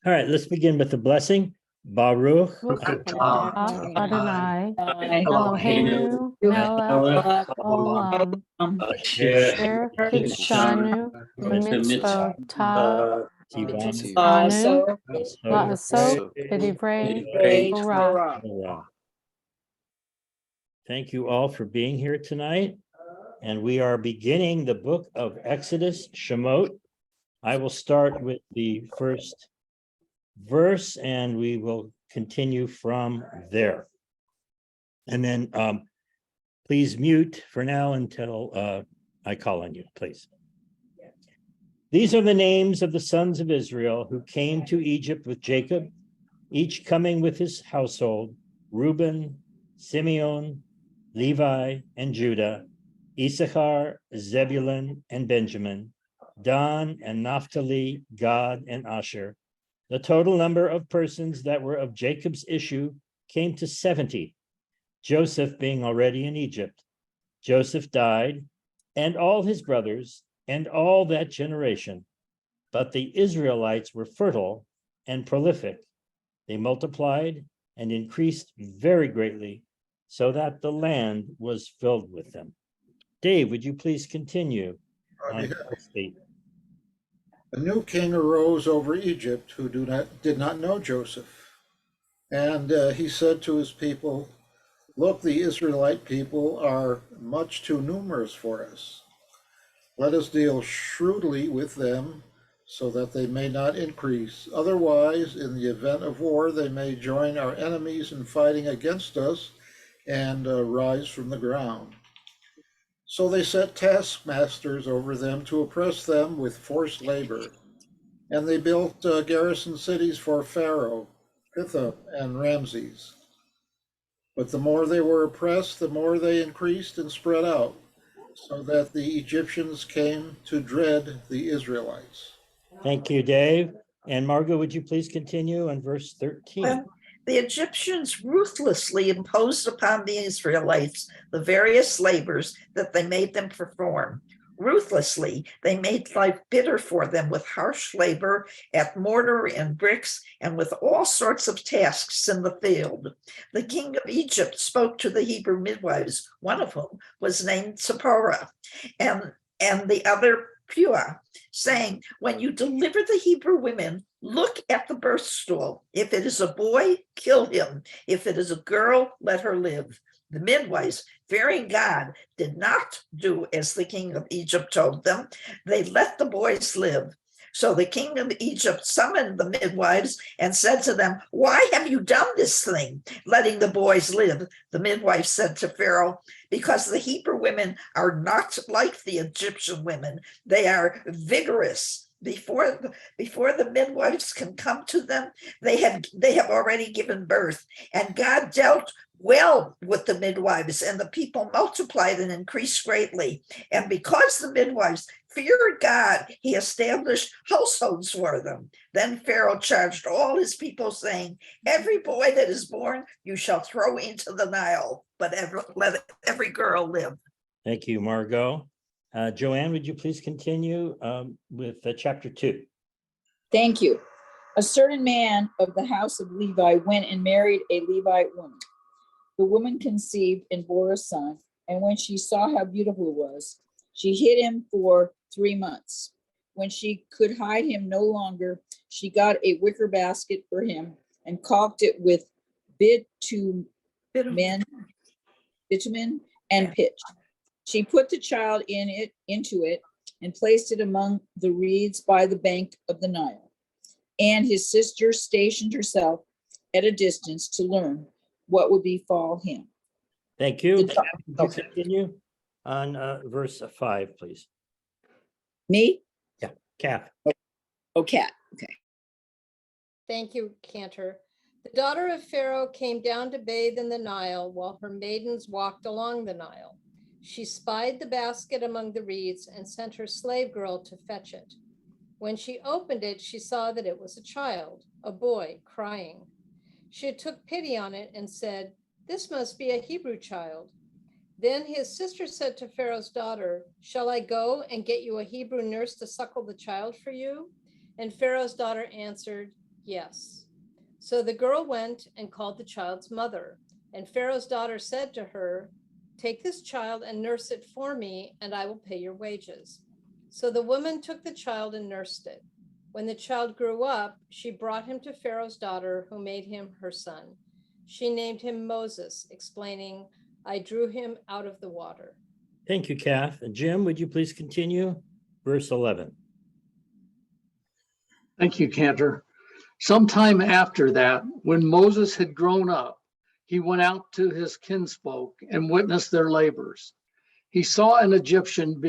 All right, let's begin with the blessing. Baruch Adonai, Eloheinu, melech olam, asher kitshanu b'mitzvotav anu la'asot b'divrei Torah. Thank you all for being here tonight. And we are beginning the book of Exodus, Shemot. I will start with the first verse and we will continue from there. And then please mute for now until I call on you, please. These are the names of the sons of Israel who came to Egypt with Jacob, each coming with his household: Reuben, Simeon, Levi, and Judah, Issachar, Zebulun, and Benjamin, Dan and Naphtali, Gad, and Asher. The total number of persons that were of Jacob's issue came to 70, Joseph being already in Egypt. Joseph died, and all his brothers, and all that generation. But the Israelites were fertile and prolific. They multiplied and increased very greatly, so that the land was filled with them. Dave, would you please continue on verse 8? A new king arose over Egypt who did not know Joseph. And he said to his people, "Look, the Israelite people are much too numerous for us. Let us deal shrewdly with them so that they may not increase. Otherwise, in the event of war, they may join our enemies in fighting against us and rise from the ground." So they set taskmasters over them to oppress them with forced labor. And they built garrison cities for Pharaoh, Pithom, and Ramses. But the more they were oppressed, the more they increased and spread out, so that the Egyptians came to dread the Israelites. Thank you, Dave. And Margot, would you please continue on verse 13? Well, the Egyptians ruthlessly imposed upon the Israelites the various labors that they made them perform. Ruthlessly, they made life bitter for them with harsh labor at mortar and bricks and with all sorts of tasks in the field. The king of Egypt spoke to the Hebrew midwives, one of whom was named Zipporah, and the other Puah, saying, "When you deliver the Hebrew women, look at the birth stool. If it is a boy, kill him. If it is a girl, let her live." The midwives, fearing God, did not do as the king of Egypt told them. They let the boys live. So the king of Egypt summoned the midwives and said to them, "Why have you done this thing, letting the boys live?" The midwife said to Pharaoh, "Because the Hebrew women are not like the Egyptian women. They are vigorous. Before the midwives can come to them, they have already given birth." And God dealt well with the midwives, and the people multiplied and increased greatly. And because the midwives feared God, he established households for them. Then Pharaoh charged all his people, saying, "Every boy that is born you shall throw into the Nile, but let every girl live." Thank you, Margot. Joanne, would you please continue with chapter 2? Thank you. A certain man of the house of Levi went and married a Levite woman. The woman conceived and bore a son, and when she saw how beautiful he was, she hid him for 3 months. When she could hide him no longer, she got a wicker basket for him and caulked it with bitumen and pitch. She put the child into it and placed it among the reeds by the bank of the Nile. And his sister stationed herself at a distance to learn what would befall him. Thank you. Would you continue on verse 5, please? Me? Yeah, Kath. Oh, Kat. Okay. Thank you, Cantor. The daughter of Pharaoh came down to bathe in the Nile while her maidens walked along the Nile. She spied the basket among the reeds and sent her slave girl to fetch it. When she opened it, she saw that it was a child, a boy, crying. She took pity on it and said, "This must be a Hebrew child." Then his sister said to Pharaoh's daughter, "Shall I go and get you a Hebrew nurse to suckle the child for you?" And Pharaoh's daughter answered, Yes. So the girl went and called the child's mother. And Pharaoh's daughter said to her, take this child and nurse it for me, and I will pay your wages. So the woman took the child and nursed it. When the child grew up, she brought him to Pharaoh's daughter, who made him her son. She named him Moses, explaining, I drew him out of the water. Thank you, Kath. And Jim, would you please continue? Verse 11. Thank you, Cantor. Sometime after that, when Moses had grown up, he went out to his kinsfolk and witnessed their labors. He saw an Egyptian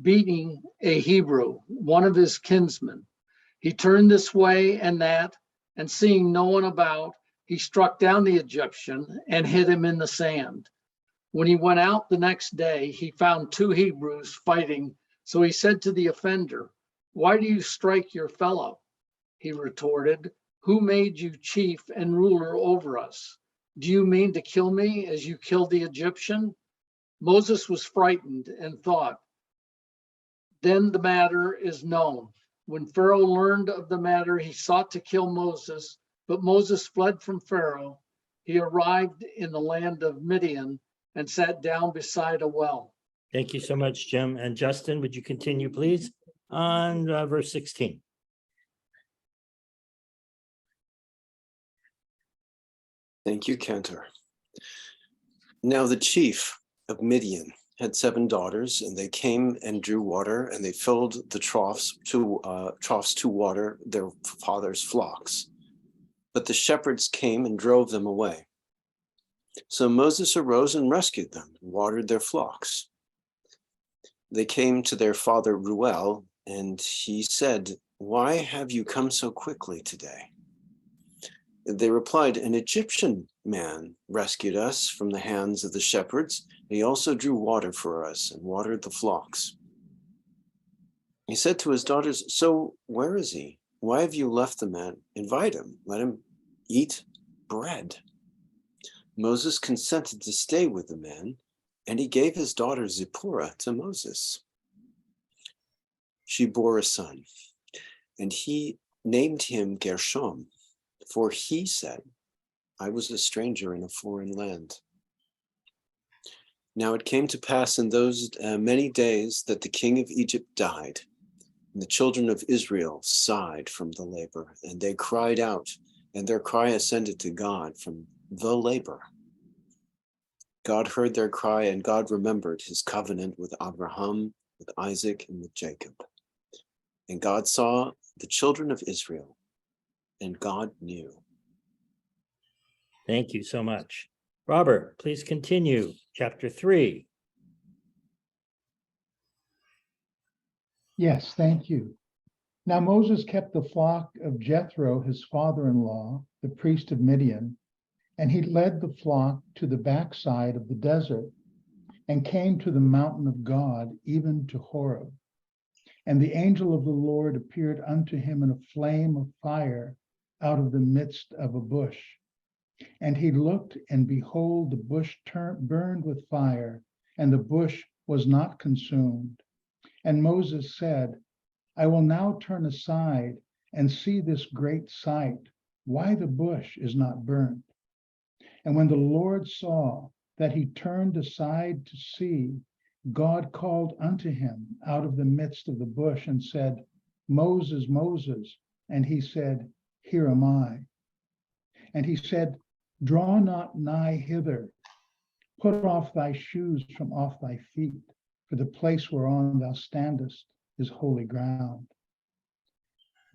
beating a Hebrew, one of his kinsmen. He turned this way and that, and seeing no one about, he struck down the Egyptian and hid him in the sand. When he went out the next day, he found two Hebrews fighting. So he said to the offender, why do you strike your fellow? He retorted, who made you chief and ruler over us? Do you mean to kill me as you killed the Egyptian? Moses was frightened and thought, then the matter is known. When Pharaoh learned of the matter, he sought to kill Moses, but Moses fled from Pharaoh. He arrived in the land of Midian and sat down beside a well. Thank you so much, Jim. And Justin, would you continue, please, on verse 16? Thank you, Cantor. Now the chief of Midian had 7 daughters, and they came and drew water, and they filled the troughs to water their father's flocks. But the shepherds came and drove them away. So Moses arose and rescued them, and watered their flocks. They came to their father Reuel, and he said, why have you come so quickly today? They replied, an Egyptian man rescued us from the hands of the shepherds. He also drew water for us and watered the flocks. He said to his daughters, so where is he? Why have you left the man? Invite him, let him eat bread. Moses consented to stay with the man, and he gave his daughter Zipporah to Moses. She bore a son, and he named him Gershom, for he said, I was a stranger in a foreign land. Now it came to pass in those many days that the king of Egypt died, and the children of Israel sighed from the labor, and they cried out, and their cry ascended to God from the labor. God heard their cry, and God remembered his covenant with Abraham, with Isaac, and with Jacob. And God saw the children of Israel, and God knew. Thank you so much. Robert, please continue. Chapter 3. Yes, thank you. Now Moses kept the flock of Jethro, his father-in-law, the priest of Midian, and he led the flock to the backside of the desert and came to the mountain of God, even to Horeb. And the angel of the Lord appeared unto him in a flame of fire out of the midst of a bush. And he looked, and behold, the bush burned with fire, and the bush was not consumed. And Moses said, I will now turn aside and see this great sight, why the bush is not burnt. And when the Lord saw that he turned aside to see, God called unto him out of the midst of the bush and said, Moses, Moses. And he said, Here am I. And he said, Draw not nigh hither. Put off thy shoes from off thy feet, for the place whereon thou standest is holy ground.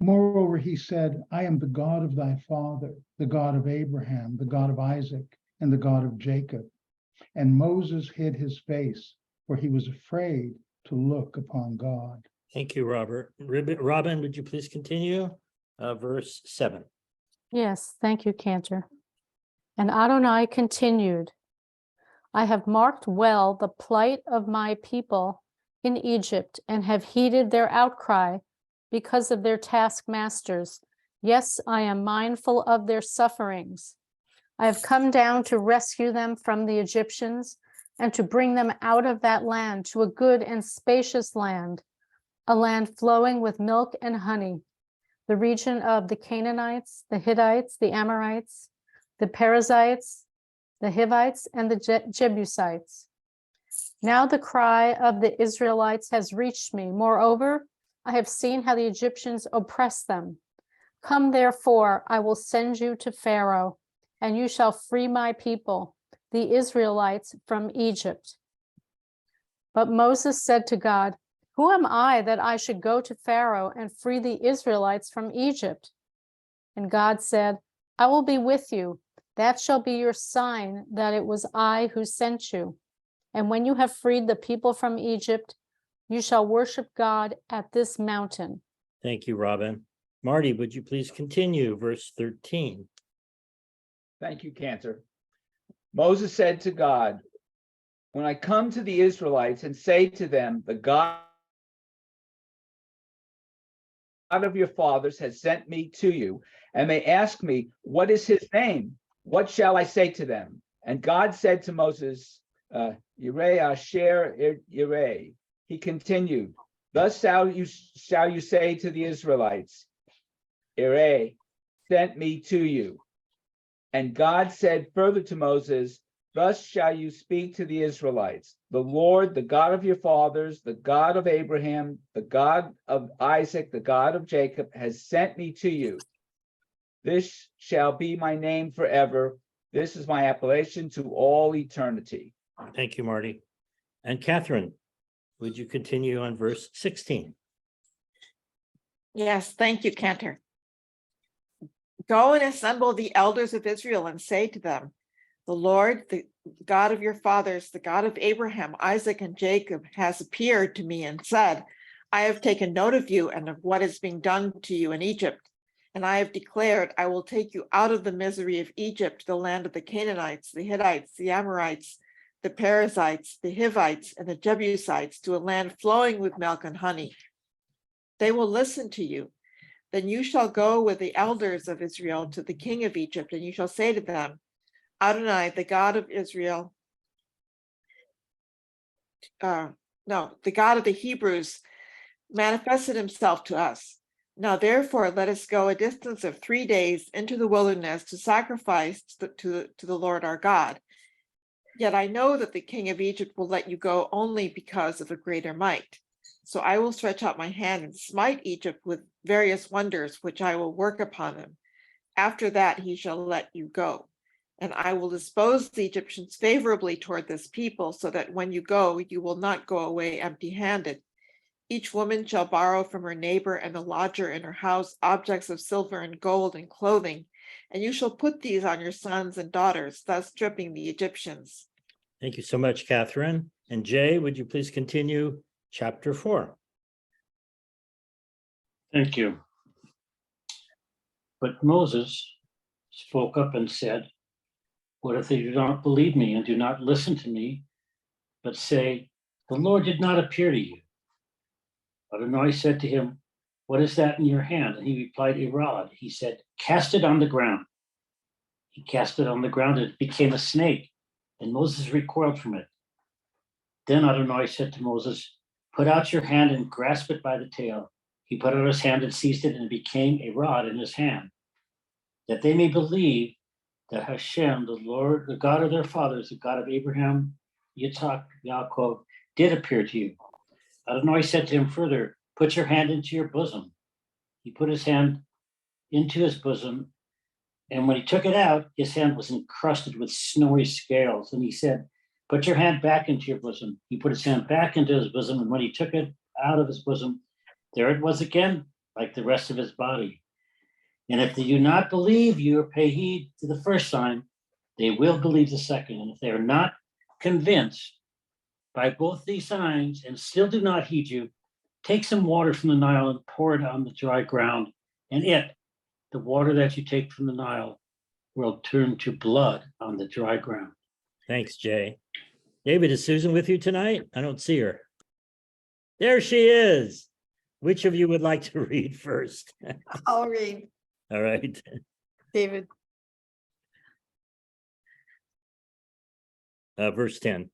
Moreover, he said, I am the God of thy father, the God of Abraham, the God of Isaac, and the God of Jacob. And Moses hid his face, for he was afraid to look upon God. Thank you, Robert. Robin, would you please continue? Verse 7. Yes, thank you, Cantor. And Adonai continued, I have marked well the plight of my people in Egypt and have heeded their outcry because of their taskmasters. Yes, I am mindful of their sufferings. I have come down to rescue them from the Egyptians and to bring them out of that land to a good and spacious land, a land flowing with milk and honey, the region of the Canaanites, the Hittites, the Amorites, the Perizzites, the Hivites, and the Jebusites. Now the cry of the Israelites has reached me. Moreover, I have seen how the Egyptians oppress them. Come, therefore, I will send you to Pharaoh, and you shall free my people, the Israelites, from Egypt. But Moses said to God, who am I that I should go to Pharaoh and free the Israelites from Egypt? And God said, I will be with you. That shall be your sign that it was I who sent you. And when you have freed the people from Egypt, you shall worship God at this mountain. Thank you, Robin. Marty, would you please continue verse 13? Thank you, Cantor. Moses said to God, when I come to the Israelites and say to them, the God of your fathers has sent me to you, and they ask me, what is his name? What shall I say to them? And God said to Moses, Yireh Asher Yireh. He continued, thus shall you say to the Israelites, Yireh sent me to you. And God said further to Moses, thus shall you speak to the Israelites, the Lord, the God of your fathers, the God of Abraham, the God of Isaac, the God of Jacob, has sent me to you. This shall be my name forever. This is my appellation to all eternity. Thank you, Marty. And Catherine, would you continue on verse 16? Yes, thank you, Cantor. Go and assemble the elders of Israel and say to them, the Lord, the God of your fathers, the God of Abraham, Isaac, and Jacob, has appeared to me and said, I have taken note of you and of what is being done to you in Egypt. And I have declared, I will take you out of the misery of Egypt, the land of the Canaanites, the Hittites, the Amorites, the Perizzites, the Hivites, and the Jebusites, to a land flowing with milk and honey. They will listen to you. Then you shall go with the elders of Israel to the king of Egypt, and you shall say to them, Adonai, the God of Israel, the God of the Hebrews, manifested himself to us. Now, therefore, let us go a distance of 3 days into the wilderness to sacrifice to the Lord our God. Yet I know that the king of Egypt will let you go only because of a greater might. So I will stretch out my hand and smite Egypt with various wonders, which I will work upon him. After that, he shall let you go. And I will dispose the Egyptians favorably toward this people, so that when you go, you will not go away empty-handed. Each woman shall borrow from her neighbor and the lodger in her house objects of silver and gold and clothing, and you shall put these on your sons and daughters, thus stripping the Egyptians. Thank you so much, Catherine. And Jay, would you please continue chapter 4? Thank you. But Moses spoke up and said, what if they do not believe me and do not listen to me, but say, the Lord did not appear to you? Adonai said to him, what is that in your hand? And he replied, a rod. He said, cast it on the ground. He cast it on the ground, and it became a snake, and Moses recoiled from it. Then Adonai said to Moses, put out your hand and grasp it by the tail. He put out his hand and seized it, and it became a rod in his hand, that they may believe that Hashem, the Lord, the God of their fathers, the God of Abraham, Yitzhak, Yaakov, did appear to you. Adonai said to him further, put your hand into your bosom. He put his hand into his bosom, and when he took it out, his hand was encrusted with snowy scales. And he said, put your hand back into your bosom. He put his hand back into his bosom, and when he took it out of his bosom, there it was again, like the rest of his body. And if they do not believe you or pay heed to the first sign, they will believe the second. And if they are not convinced by both these signs and still do not heed you, take some water from the Nile and pour it on the dry ground, and the water that you take from the Nile, will turn to blood on the dry ground. Thanks, Jay. David, is Susan with you tonight? I don't see her. There she is. Which of you would like to read first? I'll read. All right. David. Verse 10.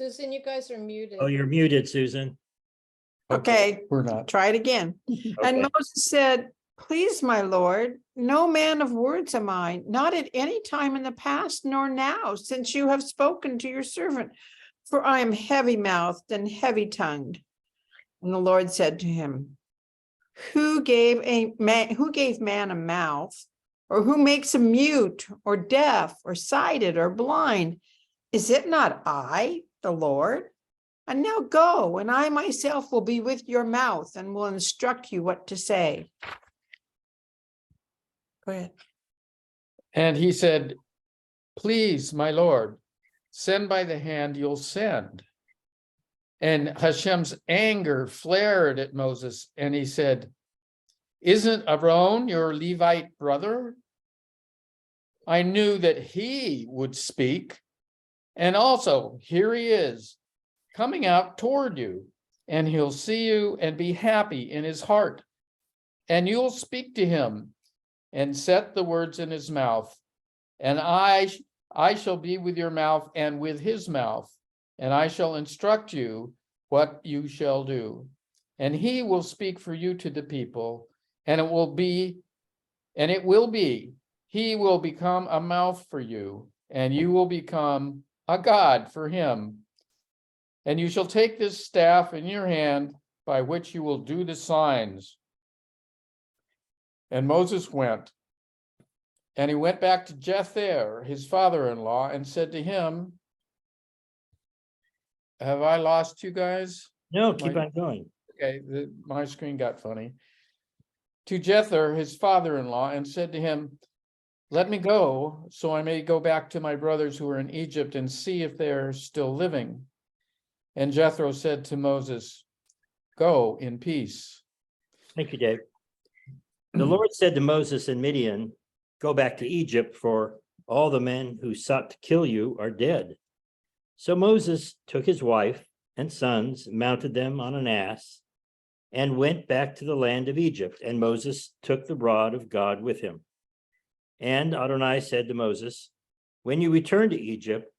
Susan, you guys are muted. Oh, you're muted, Susan. Okay, We're not. try it again. And Okay. Moses said, "Please, my Lord, no man of words am I, not at any time in the past nor now, since you have spoken to your servant, for I am heavy-mouthed and heavy-tongued." And the Lord said to him, who gave man a mouth, or who makes him mute or deaf or sighted or blind? Is it not I, the Lord? And now go, and I myself will be with your mouth and will instruct you what to say. Go ahead. And he said, "Please, my Lord, send by the hand you'll send." And Hashem's anger flared at Moses, and he said, "Isn't Aaron your Levite brother? I knew that he would speak. And also, here he is, coming out toward you, and he'll see you and be happy in his heart. And you'll speak to him and set the words in his mouth. And I shall be with your mouth and with his mouth, and I shall instruct you what you shall do. And he will speak for you to the people, and it will be, he will become a mouth for you, and you will become a God for him. And you shall take this staff in your hand by which you will do the signs." And Moses went. And he went back to Jether, his father-in-law, and said to him, "Have I lost you guys?" No, keep on going. Okay, my screen got funny. To Jether, his father-in-law, and said to him, "Let me go, so I may go back to my brothers who are in Egypt and see if they're still living." And Jethro said to Moses, "Go in peace." Thank you, Dave. The Lord said to Moses and Midian, "Go back to Egypt, for all the men who sought to kill you are dead." So Moses took his wife and sons, mounted them on an ass, and went back to the land of Egypt. And Moses took the rod of God with him. And Adonai said to Moses, "When you return to Egypt,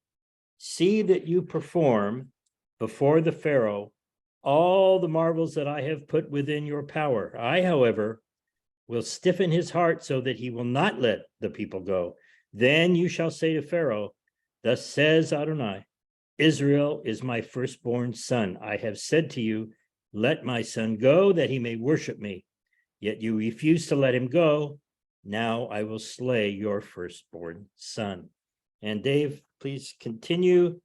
see that you perform before the Pharaoh all the marvels that I have put within your power. I, however, will stiffen his heart so that he will not let the people go. Then you shall say to Pharaoh, 'Thus says Adonai, Israel is my firstborn son. I have said to you, let my son go that he may worship me. Yet you refuse to let him go. Now I will slay your firstborn son.'" And Dave, please continue.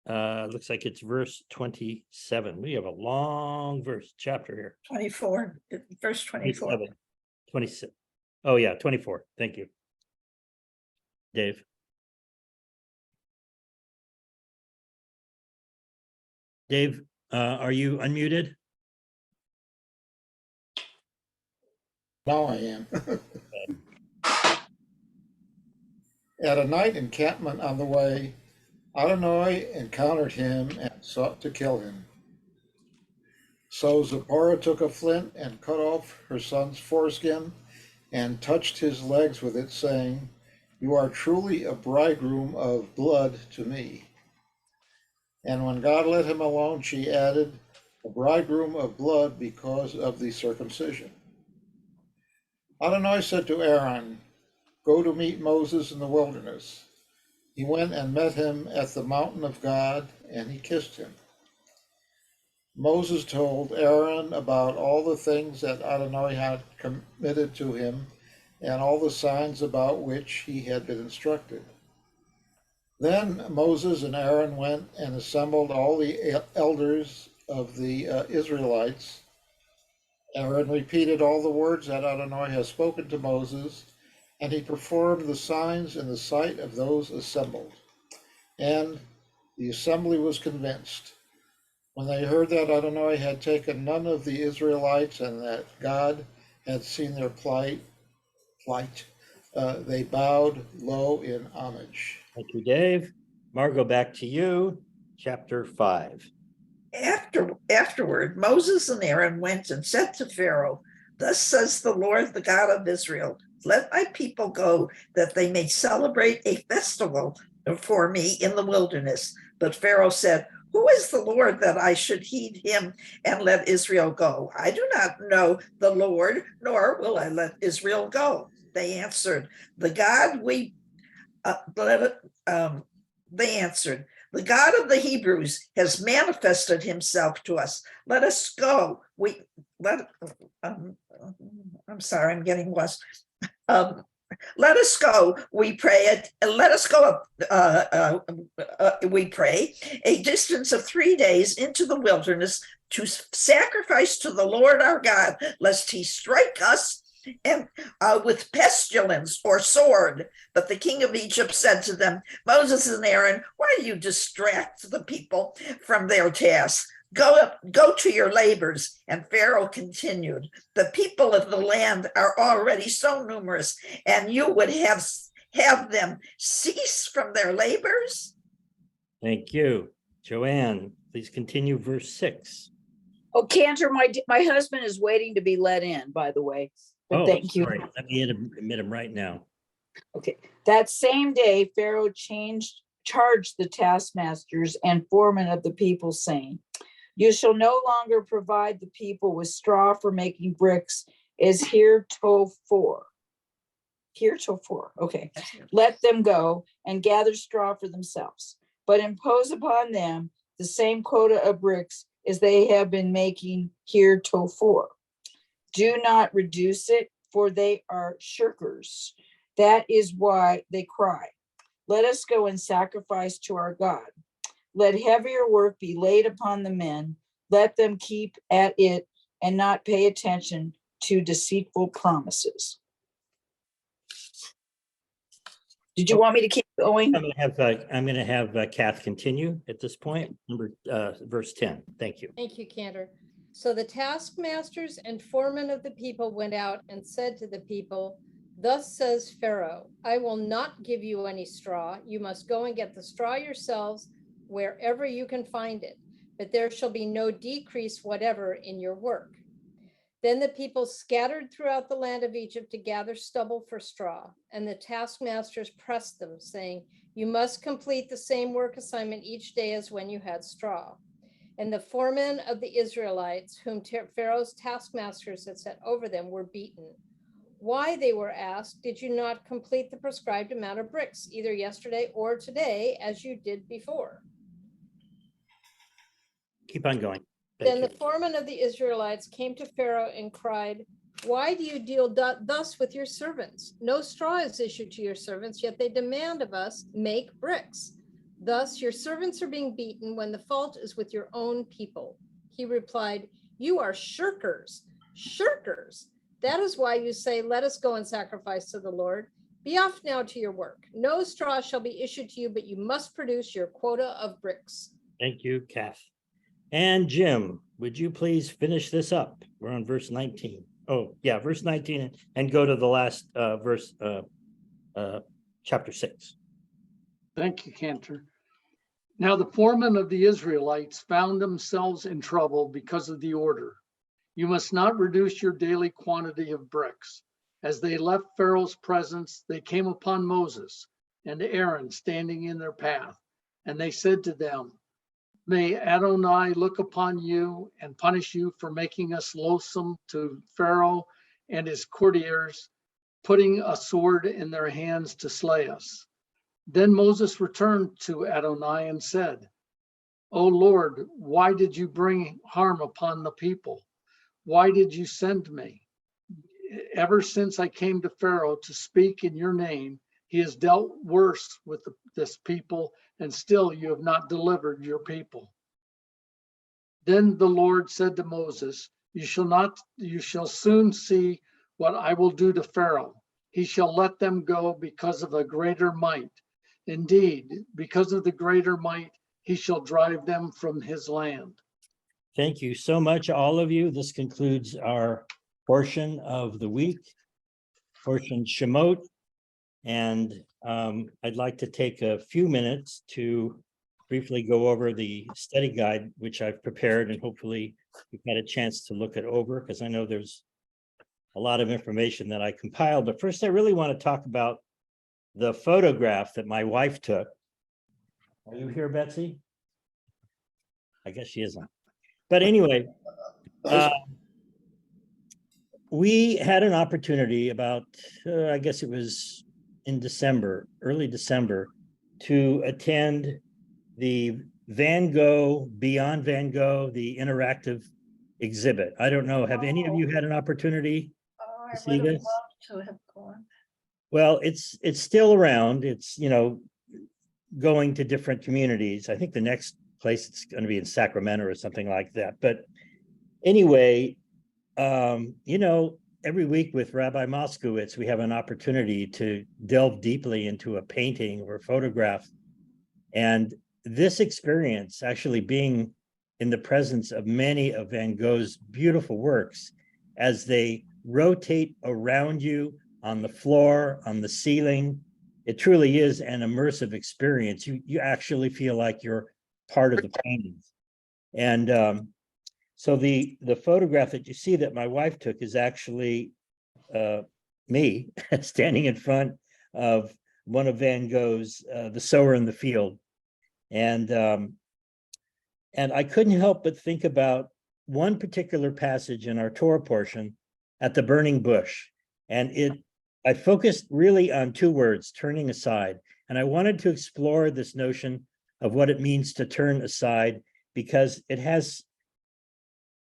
Looks like it's verse 27. We have a long chapter here. 24, verse 24. 27, 26. Oh yeah, 24. Thank you, Dave. Dave, are you unmuted? Now I am. At a night encampment on the way, Adonai encountered him and sought to kill him. So Zipporah took a flint and cut off her son's foreskin and touched his legs with it, saying, "You are truly a bridegroom of blood to me." And when God let him alone, she added, "A bridegroom of blood because of the circumcision." Adonai said to Aaron, "Go to meet Moses in the wilderness." He went and met him at the mountain of God, and he kissed him. Moses told Aaron about all the things that Adonai had committed to him and all the signs about which he had been instructed. Then Moses and Aaron went and assembled all the elders of the Israelites. Aaron repeated all the words that Adonai had spoken to Moses, and he performed the signs in the sight of those assembled. And the assembly was convinced. When they heard that Adonai had taken none of the Israelites and that God had seen their plight, they bowed low in homage. Thank you, Dave. Margot, back to you. Chapter 5. Afterward, Moses and Aaron went and said to Pharaoh, "Thus says the Lord, the God of Israel, let my people go, that they may celebrate a festival for me in the wilderness. But Pharaoh said, who is the Lord that I should heed him and let Israel go? I do not know the Lord, nor will I let Israel go. They answered, the God we they answered, the God of the Hebrews has manifested himself to us. Let us go. I'm sorry, I'm getting lost. Let us go, we pray. Let us go, we pray, a distance of 3 days into the wilderness to sacrifice to the Lord our God, lest he strike us and with pestilence or sword. But the king of Egypt said to them, Moses and Aaron, why do you distract the people from their tasks? Go to your labors. And Pharaoh continued, the people of the land are already so numerous, and you would have them cease from their labors? Thank you. Joanne, please continue verse 6. Oh, Cantor, my husband is waiting to be let in, by the way. But Oh, thank you. sorry. Let me admit him right now. Okay. That same day, Pharaoh charged the taskmasters and foremen of the people, saying, you shall no longer provide the people with straw for making bricks as heretofore. Heretofore. Okay. Let them go and gather straw for themselves, but impose upon them the same quota of bricks as they have been making heretofore. Do not reduce it, for they are shirkers. That is why they cry, let us go and sacrifice to our God. Let heavier work be laid upon the men. Let them keep at it and not pay attention to deceitful promises. Did you want me to keep going? I'm going to have Kath continue at this point. Verse 10. Thank you. Thank you, Cantor. So the taskmasters and foremen of the people went out and said to the people, thus says Pharaoh, I will not give you any straw. You must go and get the straw yourselves wherever you can find it, but there shall be no decrease whatever in your work. Then the people scattered throughout the land of Egypt to gather stubble for straw, and the taskmasters pressed them, saying, you must complete the same work assignment each day as when you had straw. And the foremen of the Israelites, whom Pharaoh's taskmasters had set over them, were beaten. Why, they were asked, did you not complete the prescribed amount of bricks, either yesterday or today, as you did before? Keep on going. Then the foreman of the Israelites came to Pharaoh and cried, why do you deal thus with your servants? No straw is issued to your servants, yet they demand of us, make bricks. Thus your servants are being beaten when the fault is with your own people. He replied, you are shirkers, shirkers. That is why you say, let us go and sacrifice to the Lord. Be off now to your work. No straw shall be issued to you, but you must produce your quota of bricks. Thank you, Kath. And Jim, would you please finish this up? We're on verse 19. Oh, yeah, verse 19, and go to the last verse, chapter 6. Thank you, Cantor. Now the foremen of the Israelites found themselves in trouble because of the order. You must not reduce your daily quantity of bricks. As they left Pharaoh's presence, they came upon Moses and Aaron standing in their path. And they said to them, may Adonai look upon you and punish you for making us loathsome to Pharaoh and his courtiers, putting a sword in their hands to slay us. Then Moses returned to Adonai and said, O Lord, why did you bring harm upon the people? Why did you send me? Ever since I came to Pharaoh to speak in your name, he has dealt worse with this people, and still you have not delivered your people. Then the Lord said to Moses, you shall soon see what I will do to Pharaoh. He shall let them go because of a greater might. Indeed, because of the greater might, he shall drive them from his land. Thank you so much, all of you. This concludes our portion of the week, portion Shemot. And I'd like to take a few minutes to briefly go over the study guide, which I've prepared, and hopefully you've had a chance to look it over, because I know there's a lot of information that I compiled. But first, I really want to talk about the photograph that my wife took Are you here, Betsy? I guess she isn't. But anyway, we had an opportunity about, I guess it was in December, early December, to attend the Van Gogh, Beyond Van Gogh, the interactive exhibit. I don't know, have any of you had an opportunity Oh, to I see would have this? loved to have gone. Well, it's still around. It's, going to different communities. I think the next place it's going to be in Sacramento or something like that. But anyway, every week with Rabbi Moskowitz, we have an opportunity to delve deeply into a painting or photograph. And this experience, actually being in the presence of many of Van Gogh's beautiful works, as they rotate around you on the floor, on the ceiling, it truly is an immersive experience. You actually feel like you're part of the paintings. And so the photograph that you see that my wife took is actually me standing in front of one of Van Gogh's The Sower in the Field. And I couldn't help but think about one particular passage in our Torah portion at the burning bush. And I focused really on two words, turning aside. And I wanted to explore this notion of what it means to turn aside, because it has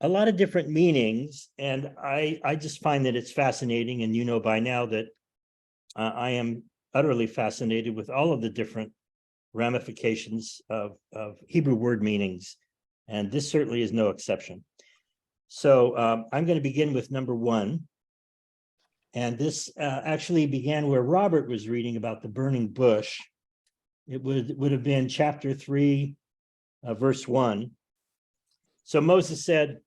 a lot of different meanings. And I just find that it's fascinating. And you know by now that I am utterly fascinated with all of the different ramifications of Hebrew word meanings. And this certainly is no exception. So I'm going to begin with number one. And this actually began where Robert was reading about the burning bush. It would have been chapter 3, verse 1. So Moses said,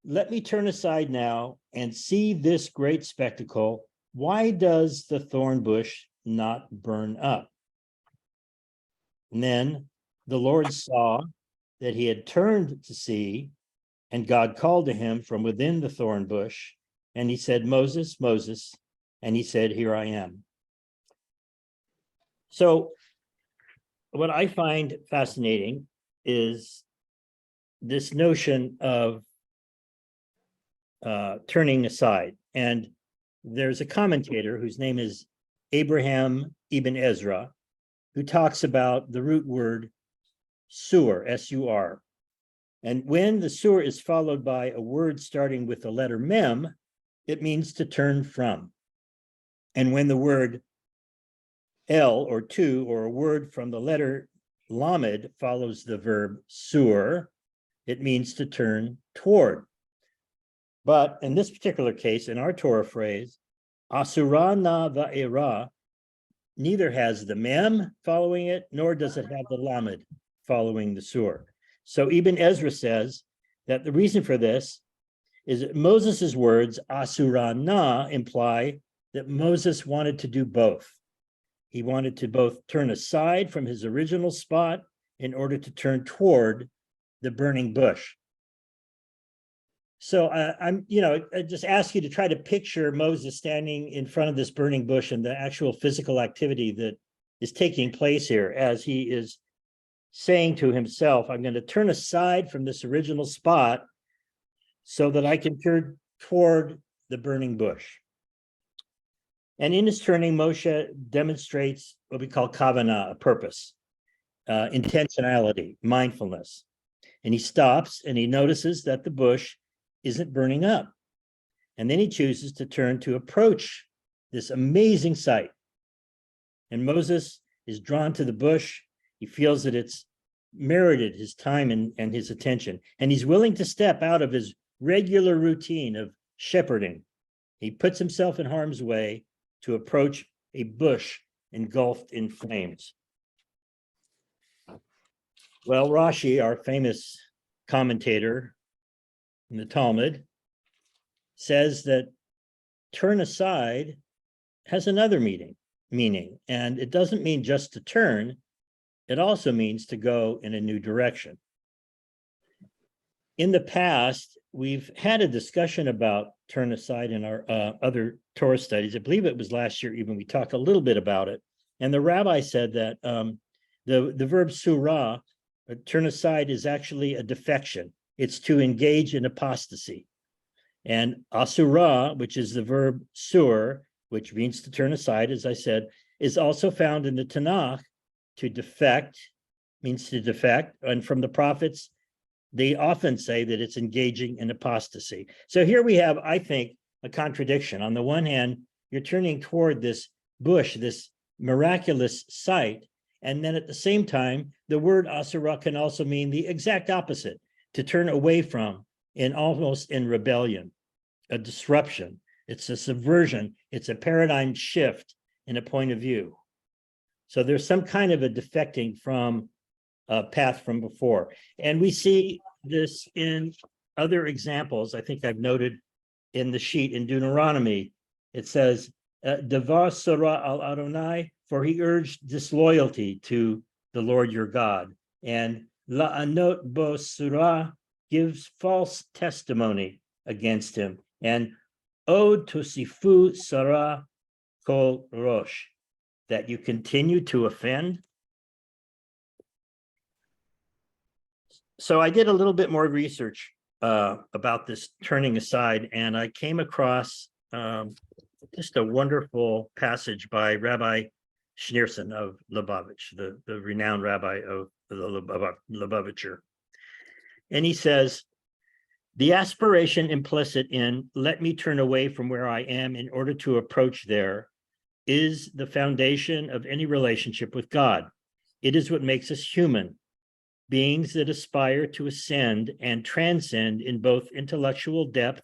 "Let me turn aside now and see this great spectacle. Why does the thorn bush not burn up?" And then the Lord saw that he had turned to see, and God called to him from within the thorn bush. And he said, "Moses, Moses." And he said, "Here I am." So what I find fascinating is this notion of turning aside. And there's a commentator whose name is Abraham Ibn Ezra, who talks about the root word sur, S-U-R. And when the sur is followed by a word starting with the letter mem, it means to turn from. And when the word el or to, or a word from the letter lamed follows the verb sur, it means to turn toward. But in this particular case, in our Torah phrase, asura na va'era, neither has the mem following it, nor does it have the lamed following the sur. So Ibn Ezra says that the reason for this is that Moses's words, asura na, imply that Moses wanted to do both. He wanted to both turn aside from his original spot in order to turn toward the burning bush. So I just ask you to try to picture Moses standing in front of this burning bush and the actual physical activity that is taking place here as he is saying to himself, "I'm going to turn aside from this original spot so that I can turn toward the burning bush." And in his turning, Moshe demonstrates what we call kavanah, a purpose, intentionality, mindfulness. And he stops and he notices that the bush isn't burning up. And then he chooses to turn to approach this amazing sight. And Moses is drawn to the bush. He feels that it's merited his time and his attention. And he's willing to step out of his regular routine of shepherding. He puts himself in harm's way to approach a bush engulfed in flames. Well, Rashi, our famous commentator in the Talmud, says that turn aside has another meaning, and it doesn't mean just to turn, it also means to go in a new direction. In the past, we've had a discussion about turn aside in our other Torah studies. I believe it was last year even, we talked a little bit about it. And the rabbi said that The verb surah, turn aside, is actually a defection. It's to engage in apostasy. And asura, which is the verb sur, which means to turn aside, as I said, is also found in the Tanakh. To defect means to defect. And from the prophets, they often say that it's engaging in apostasy. So here we have, I think, a contradiction. On the one hand, you're turning toward this bush, this miraculous sight. And then at the same time, the word asura can also mean the exact opposite, to turn away from, in almost in rebellion, a disruption. It's a subversion. It's a paradigm shift in a point of view. So there's some kind of a defecting from a path from before. And we see this in other examples. I think I've noted in the sheet in Deuteronomy, it says, Devar Surah al Adonai, for he urged disloyalty to the Lord your God. And La'anot bo Surah gives false testimony against him. And Od Tosifu Sarah Kol Rosh, that you continue to offend. So I did a little bit more research about this turning aside, and I came across just a wonderful passage by Rabbi Schneerson of Lubavitch, the renowned rabbi of the Lubavitcher. And he says, the aspiration implicit in let me turn away from where I am in order to approach there is the foundation of any relationship with God. It is what makes us human, beings that aspire to ascend and transcend in both intellectual depth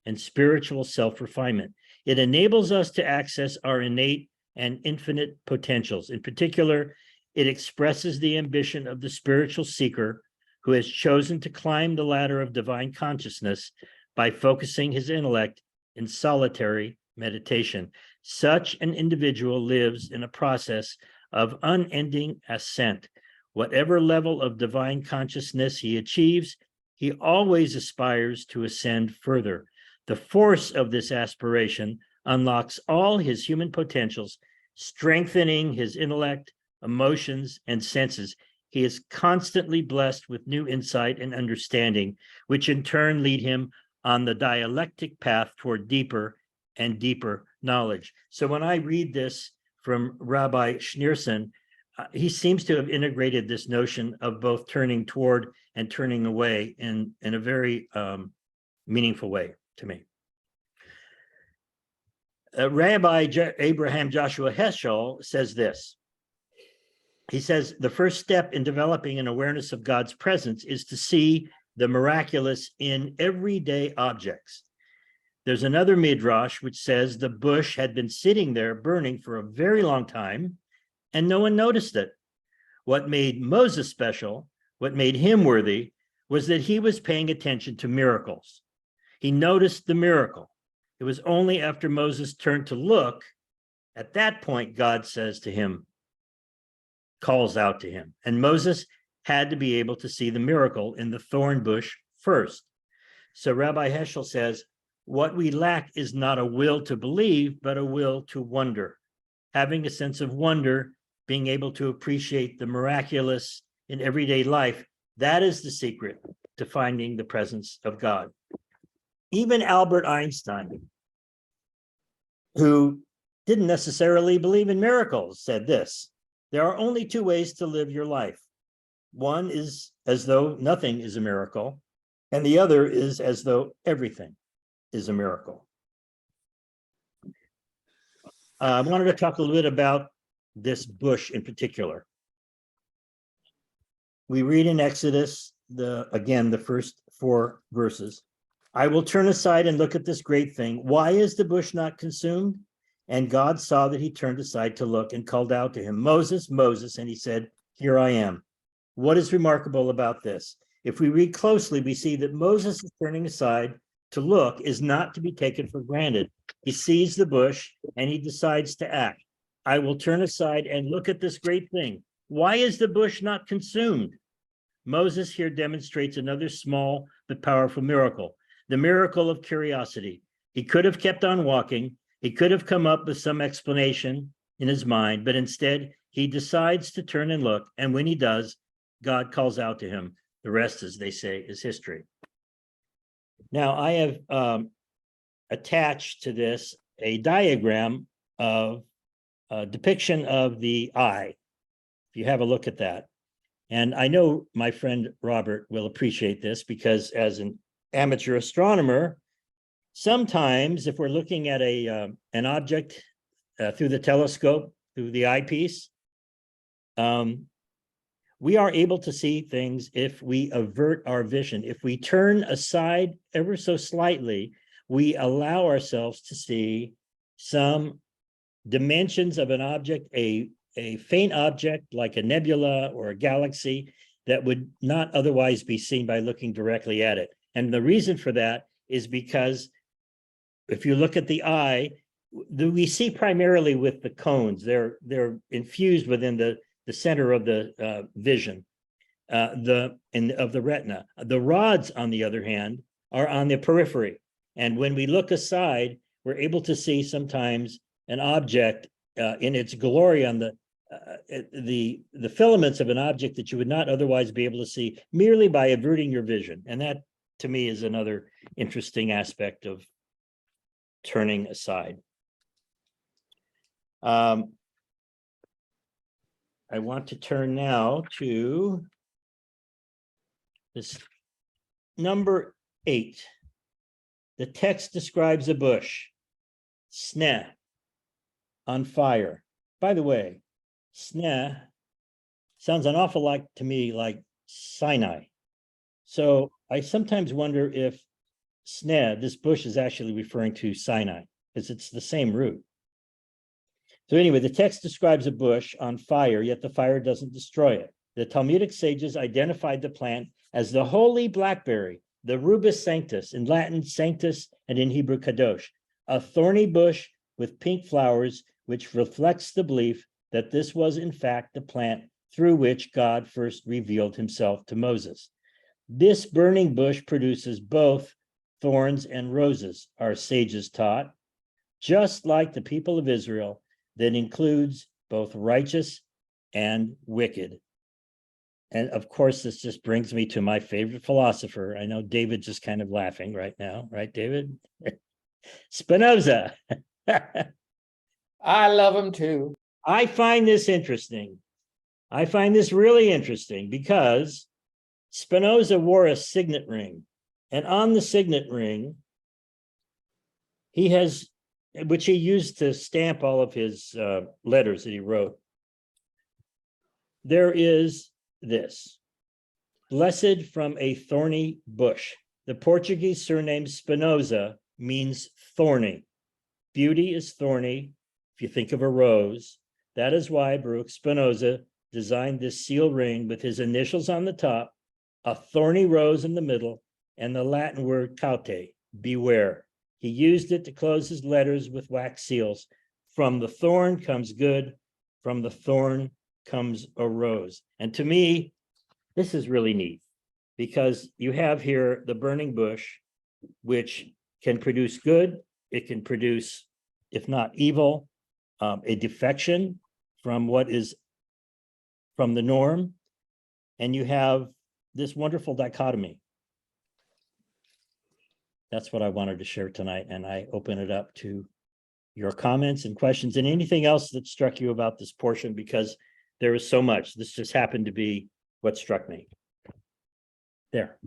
and spiritual self-refinement. It enables us to access our innate and infinite potentials. In particular, it expresses the ambition of the spiritual seeker who has chosen to climb the ladder of divine consciousness by focusing his intellect in solitary meditation. Such an individual lives in a process of unending ascent. Whatever level of divine consciousness he achieves, he always aspires to ascend further. The force of this aspiration unlocks all his human potentials, strengthening his intellect, emotions, and senses. He is constantly blessed with new insight and understanding, which in turn lead him on the dialectic path toward deeper and deeper knowledge. So when I read this from Rabbi Schneerson, he seems to have integrated this notion of both turning toward and turning away in a very meaningful way to me. Rabbi Abraham Joshua Heschel says this. He says, the first step in developing an awareness of God's presence is to see the miraculous in everyday objects. There's another midrash which says the bush had been sitting there burning for a very long time and no one noticed it. What made Moses special, what made him worthy, was that he was paying attention to miracles. He noticed the miracle. It was only after Moses turned to look, at that point, God says to him, calls out to him. And Moses had to be able to see the miracle in the thorn bush first. So Rabbi Heschel says, what we lack is not a will to believe, but a will to wonder. Having a sense of wonder, being able to appreciate the miraculous in everyday life, that is the secret to finding the presence of God. Even Albert Einstein, who didn't necessarily believe in miracles, said this: there are only two ways to live your life. One is as though nothing is a miracle, and the other is as though everything is a miracle. I wanted to talk a little bit about this bush in particular. We read in Exodus, the first 4 verses. I will turn aside and look at this great thing. Why is the bush not consumed? And God saw that he turned aside to look and called out to him, Moses, Moses, and he said, here I am. What is remarkable about this? If we read closely, we see that Moses is turning aside to look is not to be taken for granted. He sees the bush and he decides to act. I will turn aside and look at this great thing. Why is the bush not consumed? Moses here demonstrates another small but powerful miracle, the miracle of curiosity. He could have kept on walking. He could have come up with some explanation in his mind, but instead he decides to turn and look. And when he does, God calls out to him. The rest, as they say, is history. Now, I have attached to this a diagram of a depiction of the eye. If you have a look at that. And I know my friend Robert will appreciate this because as an amateur astronomer, sometimes if we're looking at an object through the telescope, through the eyepiece, we are able to see things if we avert our vision. If we turn aside ever so slightly, we allow ourselves to see some dimensions of an object, a faint object like a nebula or a galaxy that would not otherwise be seen by looking directly at it. And the reason for that is because if you look at the eye, we see primarily with the cones. They're infused within the center of the vision, of the retina. The rods, on the other hand, are on the periphery. And when we look aside, we're able to see sometimes an object in its glory on the filaments of an object that you would not otherwise be able to see merely by averting your vision. And that, to me, is another interesting aspect of turning aside. I want to turn now to this number 8. The text describes a bush, sneh, on fire. By the way, sneh sounds an awful lot to me like Sinai. So I sometimes wonder if sneh, this bush, is actually referring to Sinai, because it's the same root. So anyway, the text describes a bush on fire, yet the fire doesn't destroy it. The Talmudic sages identified the plant as the holy blackberry, the rubus sanctus, in Latin sanctus and in Hebrew kadosh, a thorny bush with pink flowers, which reflects the belief that this was in fact the plant through which God first revealed himself to Moses. This burning bush produces both thorns and roses, our sages taught, just like the people of Israel, that includes both righteous and wicked. And of course, this just brings me to my favorite philosopher. I know David just kind of laughing right now, right, David? Spinoza. I love him too. I find this interesting. I find this really interesting because Spinoza wore a signet ring, and on the signet ring, he has, which he used to stamp all of his letters that he wrote. There is this: blessed from a thorny bush. The Portuguese surname Spinoza means thorny. Beauty is thorny. If you think of a rose, that is why Baruch Spinoza designed this seal ring with his initials on the top, a thorny rose in the middle, and the Latin word caute, beware. He used it to close his letters with wax seals. From the thorn comes good, from the thorn comes a rose. And to me, this is really neat because you have here the burning bush, which can produce good. It can produce, if not evil, a defection from what is from the norm. And you have this wonderful dichotomy. That's what I wanted to share tonight. And I open it up to your comments and questions and anything else that struck you about this portion, because there is so much. This just happened to be what struck me. There.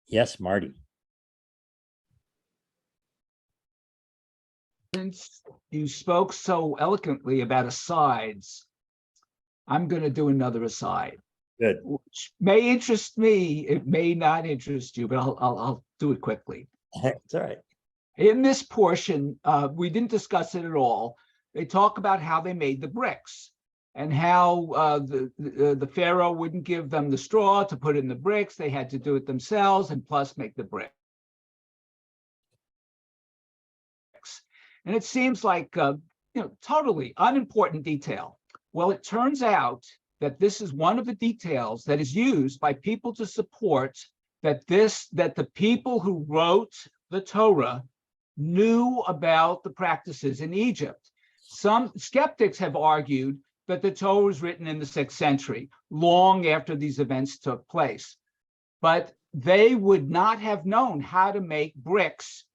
Yes, Marty. Since you spoke so eloquently about asides, I'm going to do another aside. Good. Which may interest me, it may not interest you, but I'll do it quickly. It's all right. In this portion, we didn't discuss it at all. They talk about how they made the bricks and how the Pharaoh wouldn't give them the straw to put in the bricks. They had to do it themselves and plus make the bricks. And it seems like, totally unimportant detail. Well, it turns out that this is one of the details that is used by people to support that the people who wrote the Torah knew about the practices in Egypt. Some skeptics have argued that the Torah was written in the 6th century, long after these events took place. But they would not have known how to make bricks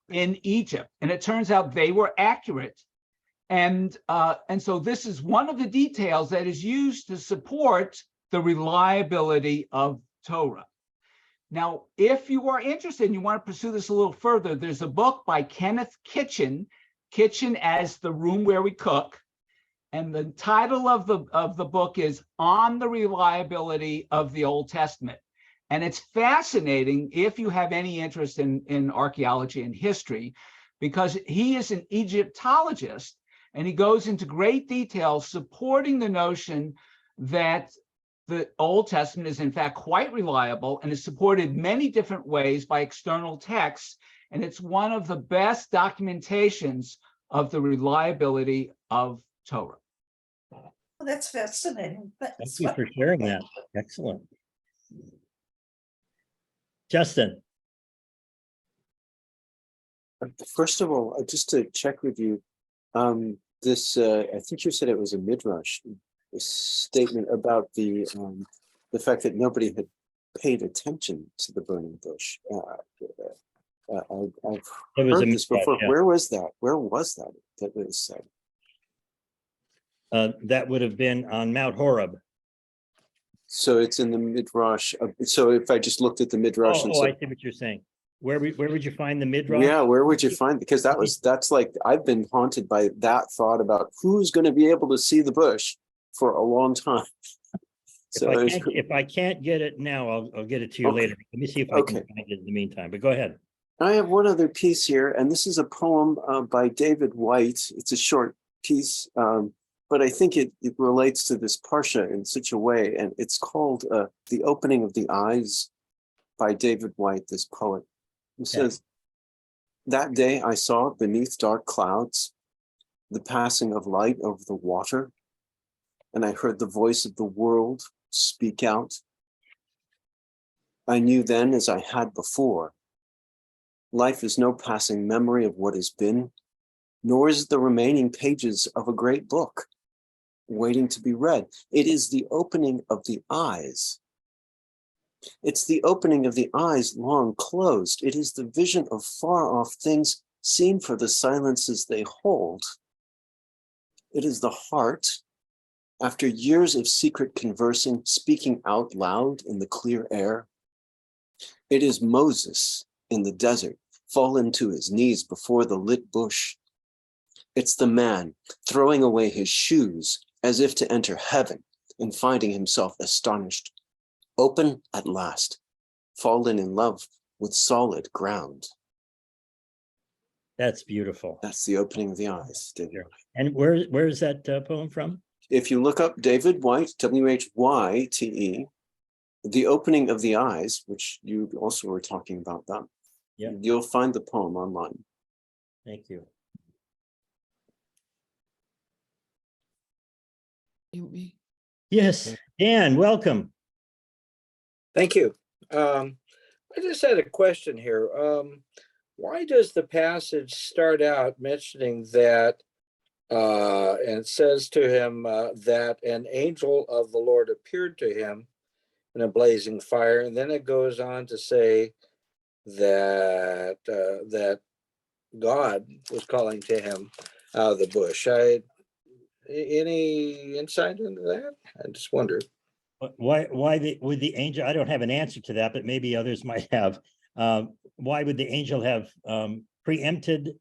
in Egypt. And it turns out they were accurate. And so this is one of the details that is used to support the reliability of Torah. Now, if you are interested and you want to pursue this a little further, there's a book by Kenneth Kitchen as the room where we cook. And the title of the book is On the Reliability of the Old Testament. And it's fascinating if you have any interest in archaeology and history, because he is an Egyptologist and he goes into great detail supporting the notion that the Old Testament is in fact quite reliable and is supported many different ways by external texts. And it's one of the best documentations of the reliability of Torah. Well, that's fascinating. Thank you for sharing that. Excellent. Justin. First of all, just to check with you, I think you said it was a midrash, a statement about the fact that nobody had paid attention to the burning bush. I've heard this before. Yeah. Where was that? Where was that? That was said. That would have been on Mount Horeb. So it's in the midrash. So if I just looked at the midrash and I said, see what you're saying. Where would you find the midrash? yeah, where would you find? Because that's like, I've been haunted by that thought about who's going to be able to see the bush for a long time. So if I can't get it now, I'll get it to you later. Let me see if I can find it in the meantime. But go ahead. I have one other piece here, and this is a poem by David White. It's a short piece, but I think it relates to this Parsha in such a way, and it's called The Opening of the Eyes by David White, this poet. It says, that day I saw beneath dark clouds the passing of light over the water, and I heard the voice of the world speak out. I knew then, as I had before, life is no passing memory of what has been, nor is it the remaining pages of a great book waiting to be read. It is the opening of the eyes. It's the opening of the eyes long closed. It is the vision of far off things seen for the silences they hold. It is the heart, after years of secret conversing, speaking out loud in the clear air. It is Moses in the desert, fallen to his knees before the lit bush. It's the man throwing away his shoes as if to enter heaven and finding himself astonished, open at last, fallen in love with solid ground. That's beautiful. That's the opening of the eyes, David. And where is that poem from? If you look up David White, W-H-Y-T-E, The Opening of the Eyes, which you also were talking about that, you'll find the poem online. Thank you. Yes, Dan, welcome. Thank you. I just had a question here. Why does the passage start out mentioning that, and it says to him that an angel of the Lord appeared to him in a blazing fire, and then it goes on to say that that God was calling to him out of the bush? Any insight into that? I just wondered. Why would the angel? I don't have an answer to that, but maybe others might have. Why would the angel have preempted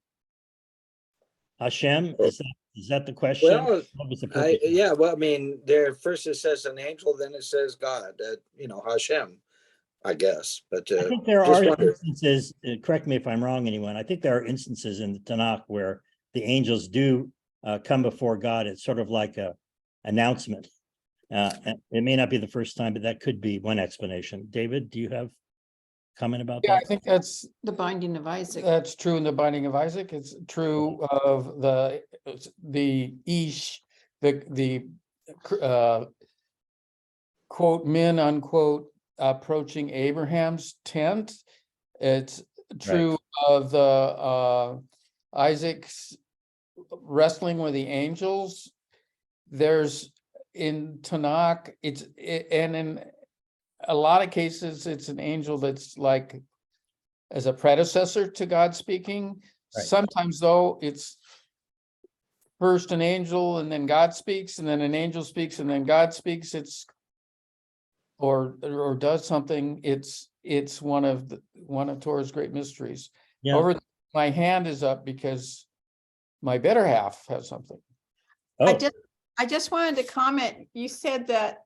Hashem? Is that the question? Well, yeah. Well, I mean, there first it says an angel, then it says God. Hashem, I guess. But I think there are instances. Correct me if I'm wrong, anyone. I think there are instances in the Tanakh where the angels do come before God. It's sort of like a announcement. It may not be the first time, but that could be one explanation. David, do you have comment about that? I think that's the binding of Isaac. That's true in the binding of Isaac. It's true of the Ish, the quote min unquote approaching Abraham's tent. It's true of the Isaac's wrestling with the angels. There's in Tanakh, and in a lot of cases, it's an angel that's like as a predecessor to God speaking. Right. Sometimes though, it's first an angel and then God speaks, and then an angel speaks and then God speaks. It's or does something. It's one of Torah's great mysteries. Yeah. My hand is up because my better half has something. Oh, I just wanted to comment, you said that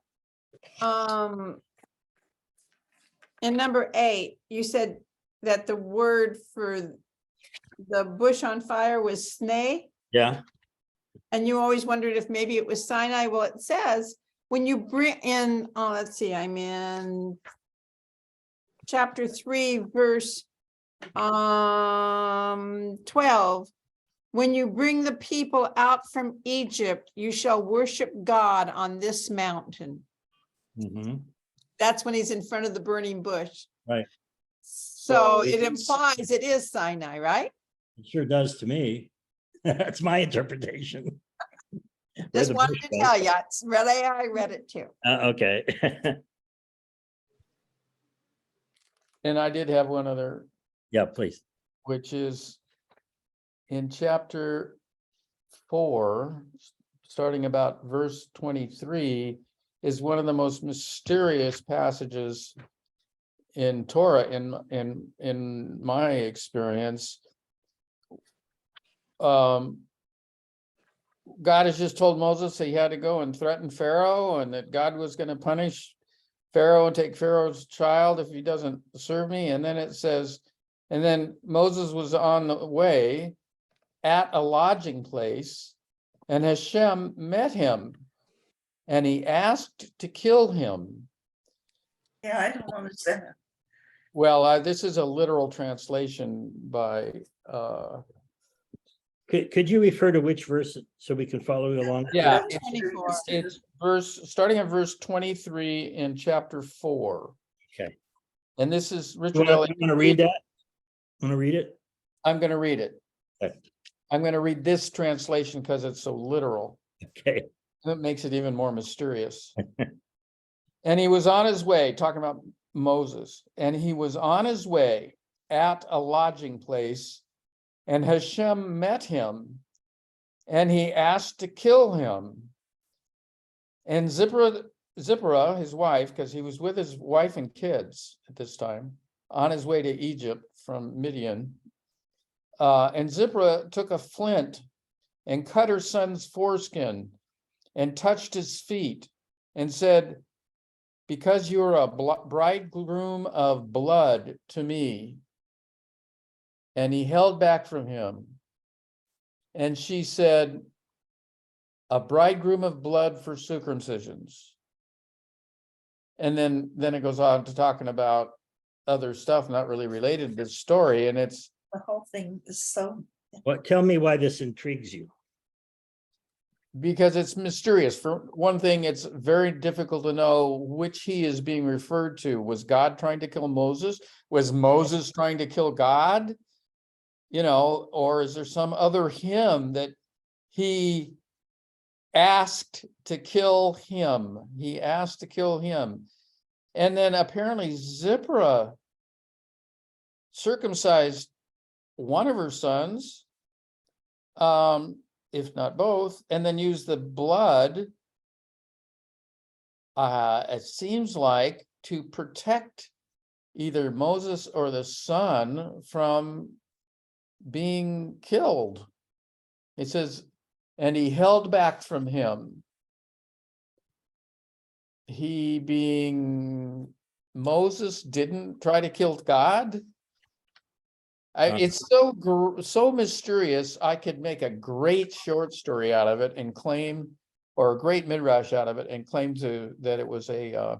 in number 8, you said that the word for the bush on fire was sneh, yeah. and you always wondered if maybe it was Sinai. Well, it says when you bring in, let's see, I'm in chapter 3, verse 12. When you bring the people out from Egypt, you shall worship God on this mountain. Mhm. That's when he's in front of the burning bush. Right. So it implies it is Sinai, right? It sure does to me. That's my interpretation. Where Just the wanted bush to was. tell you, it's really, I read it too. Okay. And I did have one other, Yeah, please. which is in chapter 4, starting about verse 23, is one of the most mysterious passages in Torah in my experience. God has just told Moses he had to go and threaten Pharaoh, and that God was going to punish Pharaoh and take Pharaoh's child if he doesn't serve me. And then it says, and then Moses was on the way at a lodging place, and Hashem met him, and he asked to kill him. Yeah, I don't understand that. Well, this is a literal translation by Could you refer to which verse so we can follow along? yeah, That's it's, very mysterious. it's starting at verse 23 in chapter 4. Okay. And this is You Richard want Elliott. to read that? Want to read it? I'm going to read it. Okay. I'm going to read this translation because it's so literal. Okay. That makes it even more mysterious. And he was on his way, talking about Moses, and he was on his way at a lodging place, and Hashem met him, and he asked to kill him. And Zipporah, his wife, because he was with his wife and kids at this time, on his way to Egypt from Midian, and Zipporah took a flint and cut her son's foreskin and touched his feet and said, because you are a bridegroom of blood to me. And he held back from him. And she said, a bridegroom of blood for circumcisions. And then it goes on to talking about other stuff not really related to this story. And it's The whole thing is so. What? Tell me why this intrigues you. because it's mysterious. For one thing, it's very difficult to know which he is being referred to. Was God trying to kill Moses? Was Moses trying to kill God? You know, or is there some other him that he asked to kill him? He asked to kill him. And then apparently Zipporah circumcised one of her sons, if not both, and then used the blood, it seems like, to protect either Moses or the son from being killed. It says, and he held back from him. He being Moses didn't try to kill God. It's so mysterious. I could make a great short story out of it and claim, or a great midrash out of it and claim that it was a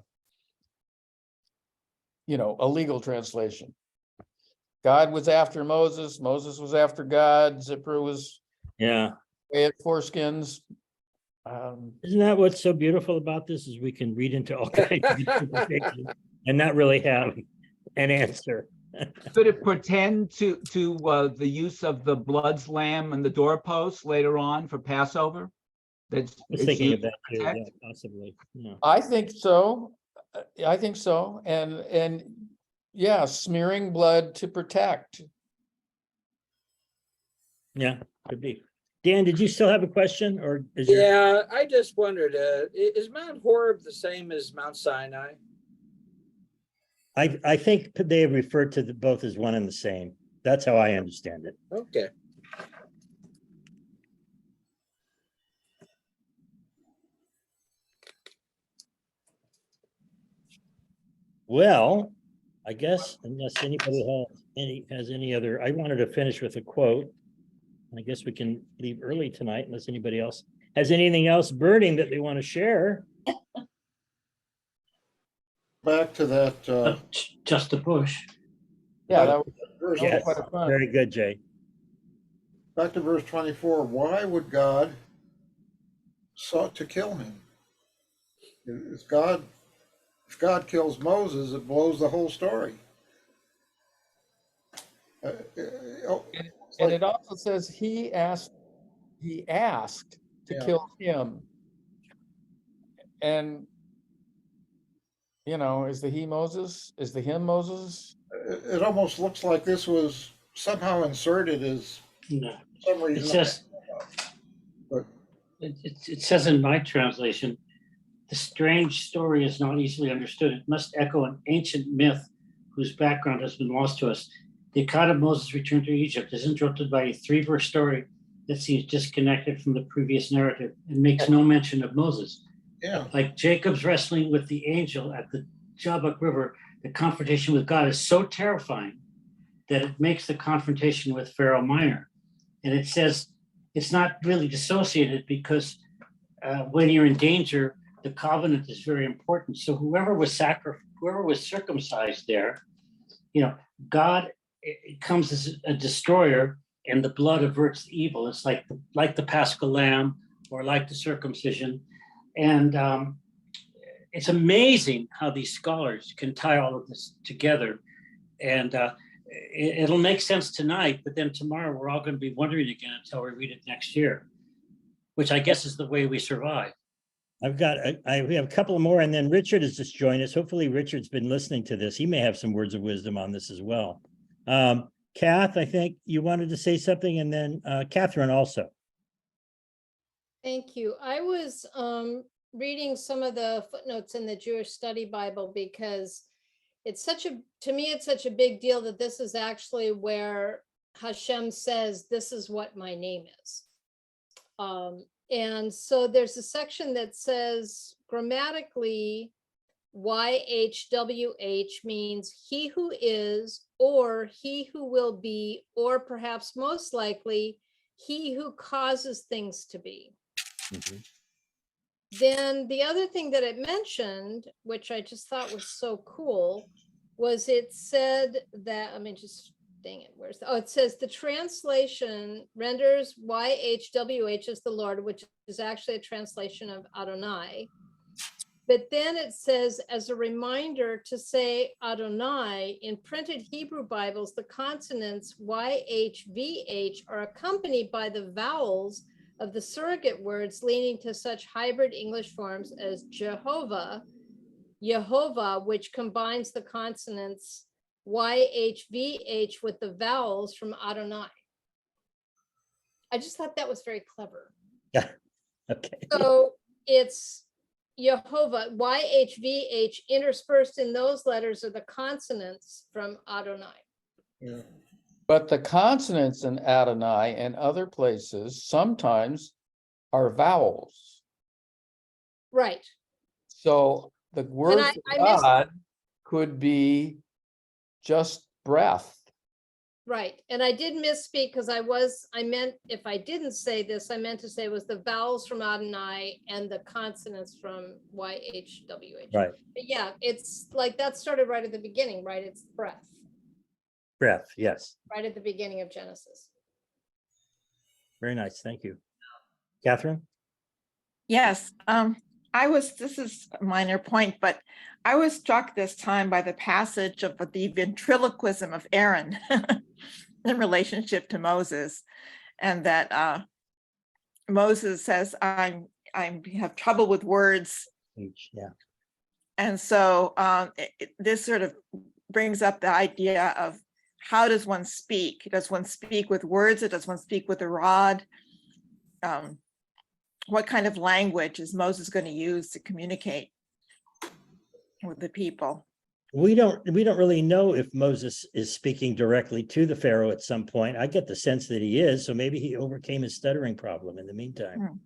a legal translation. God was after Moses. Moses was after God. Zipporah was Yeah. at foreskins. Isn't that what's so beautiful about this? Is we can read into all kinds of interpretations. and not really have an answer. Could it pretend to the use of the blood's lamb and the doorposts later on for Passover? That's I was it's thinking used of that to too, protect? yeah, possibly, yeah. I think so. I think so. And yeah, smearing blood to protect. Yeah, could be. Dan, did you still have a question or is your, Yeah, I just wondered, is Mount Horeb the same as Mount Sinai? I think they refer to both as one and the same. That's how I understand it. Okay. Well, I guess unless anybody has any other, I wanted to finish with a quote. I guess we can leave early tonight unless anybody else has anything else burning that they want to share. Back to that, Just a push. Yeah, that verse, was Yes, quite fun. very good, Jay. back to verse 24. Why would God sought to kill him? If God kills Moses, it blows the whole story. Oh, And it also says he asked to Yeah. kill him. And you know, is the he Moses? Is the him Moses? It almost looks like this was somehow inserted as No. some It reason. says, But it says in my translation, the strange story is not easily understood. It must echo an ancient myth whose background has been lost to us. The account of Moses' return to Egypt is interrupted by a 3-verse story that seems disconnected from the previous narrative and makes no mention of Moses. yeah, Like Jacob's wrestling with the angel at the Jabbok River, the confrontation with God is so terrifying that it makes the confrontation with Pharaoh minor. And it says it's not really dissociated because when you're in danger, the covenant is very important. So whoever was circumcised there, God it comes as a destroyer, and the blood averts the evil. It's like the Paschal Lamb or like the circumcision, and it's amazing how these scholars can tie all of this together, and it'll make sense tonight. But then tomorrow we're all going to be wondering again until we read it next year, which I guess is the way we survive. We have a couple more, and then Richard has just joined us. Hopefully Richard's been listening to this. He may have some words of wisdom on this as well. Kath, I think you wanted to say something, and then Catherine also. Thank you. I was reading some of the footnotes in the Jewish Study Bible because to me, it's such a big deal that this is actually where Hashem says, this is what my name is. And so there's a section that says grammatically, YHWH means he who is, or he who will be, or perhaps most likely, he who causes things to be. Mm-hmm. Then the other thing that it mentioned, which I just thought was so cool, was it said that, it says the translation renders YHWH as the Lord, which is actually a translation of Adonai. But then it says, as a reminder to say Adonai, in printed Hebrew Bibles, the consonants YHVH are accompanied by the vowels of the surrogate words leading to such hybrid English forms as Jehovah, which combines the consonants YHVH with the vowels from Adonai. I just thought that was very clever. Yeah. Okay. So it's Yehovah, YHVH, interspersed in those letters are the consonants from Adonai. yeah. But the consonants in Adonai and other places sometimes are vowels. Right. So the word I for God could be just breath. Right. And I did misspeak because if I didn't say this, I meant to say it was the vowels from Adonai and the consonants from YHWH. Right. But yeah, it's like that started right at the beginning, right? It's breath. Breath, yes. Right at the beginning of Genesis. Very nice. Thank you. Catherine? Yes. this is a minor point, but I was struck this time by the passage of the ventriloquism of Aaron in relationship to Moses, and that Moses says, I have trouble with words. Yeah. And so this sort of brings up the idea of how does one speak? Does one speak with words or does one speak with a rod? What kind of language is Moses going to use to communicate with the people? We don't really know if Moses is speaking directly to the Pharaoh at some point. I get the sense that he is, so maybe he overcame his stuttering problem in the meantime.